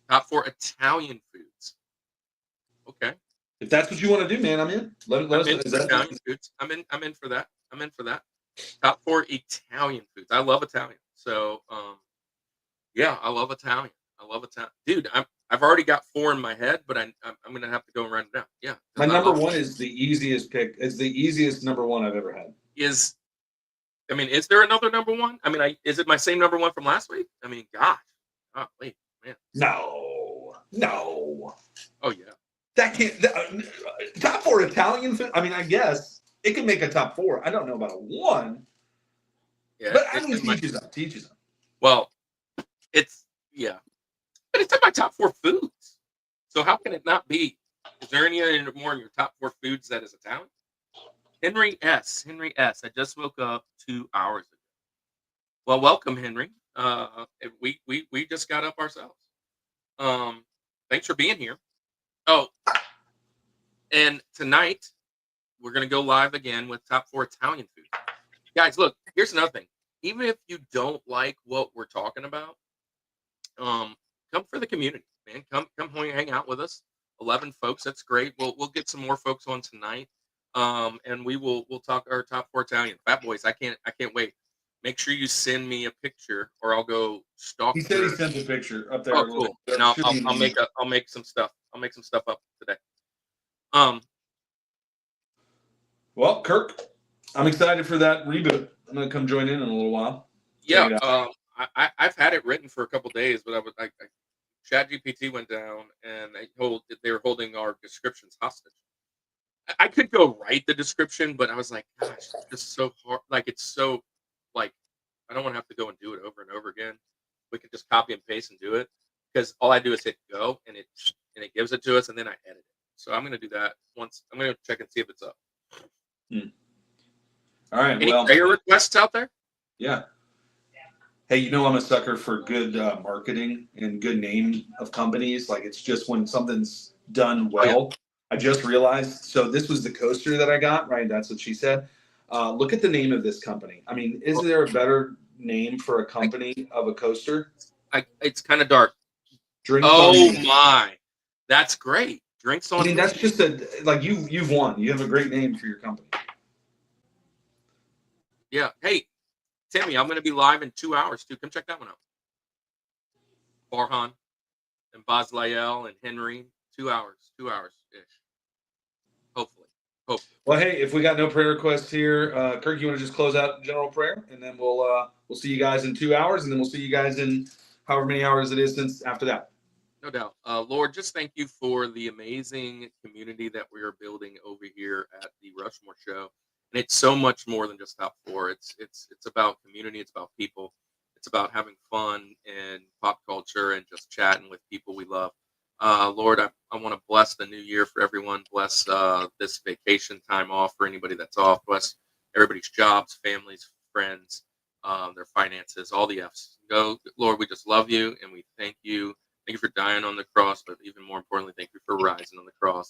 Top 4 Italian foods. Okay. If that's what you want to do, man, I'm in. Let us know. Italian foods. I'm in for that. I'm in for that. Top 4 Italian foods. I love Italian. So, yeah, I love Italian. Dude, I've already got 4 in my head, but I'm gonna have to go and write it down. Yeah. My number 1 is the easiest pick. It's the easiest number 1 I've ever had. Is there another number 1? I mean, is it my same number 1 from last week? I mean, gosh. Oh, wait, man. No. Oh yeah. That can't. Top 4 Italian food. I mean, I guess it can make a top 4. I don't know about a 1. Yeah. But I mean, teaches them. Well, it's but it's in my top 4 foods. So how can it not be? Is there any more in your top 4 foods that is Italian? Henry S. I just woke up 2 hours ago. Well, welcome, Henry. We just got up ourselves. Thanks for being here. Oh, and tonight we're gonna go live again with top 4 Italian food. Guys, look, here's another thing. Even if you don't like what we're talking about, come for the community, man. Come hang out with us. 11 folks, that's great. We'll get some more folks on tonight. And we'll talk our top 4 Italian. Fat Boys, I can't wait. Make sure you send me a picture or I'll go stalk. He said he sent a picture up there. Oh, cool. And I'll make some stuff. I'll make some stuff up today. Well, Kirk, I'm excited for that reboot. I'm gonna come join in a little while. Yeah. I've had it written for a couple days, but I ChatGPT went down and they were holding our descriptions hostage. I could go write the description, but I was like, gosh, it's just so hard. Like, it's so, like, I don't want to have to go and do it over and over again. We can just copy and paste and do it because all I do is hit go and it gives it to us and then I edit it. So I'm going to do that once. I'm going to check and see if it's up. All right. Any Well, prayer requests out there? yeah. Hey, you know I'm a sucker for good marketing and good name of companies. Like it's just when something's done Oh, yeah. well. I just realized. So this was the coaster that I got. Right. That's what she said. Look at the name of this company. I mean, is there a better name for a company of a coaster? It's kind of dark. Drinks on Oh Me. my, that's great. Drinks I on mean, Me. that's just a like you've won. You have a great name for your company. Yeah. Hey, Timmy, I'm going to be live in 2 hours too. Come check that one out. Farhan and Bazlael and Henry. 2 hours ish. Hopefully. Well, hey, if we got no prayer requests here, Kirk, you want to just close out general prayer, and then we'll see you guys in 2 hours, and then we'll see you guys in however many hours it is since after that. No doubt. Lord, just thank you for the amazing community that we are building over here at the Rushmore Show. And it's so much more than just top four. It's about community. It's about people. It's about having fun and pop culture and just chatting with people we love. Lord, I want to bless the new year for everyone. Bless this vacation time off for anybody that's off. Bless everybody's jobs, families, friends, their finances, all the F's. Go, Lord, we just love you and we thank you. Thank you for dying on the cross, but even more importantly, thank you for rising on the cross.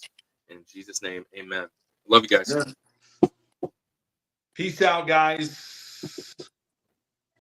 In Jesus' name, amen. Love you guys. Peace out, guys.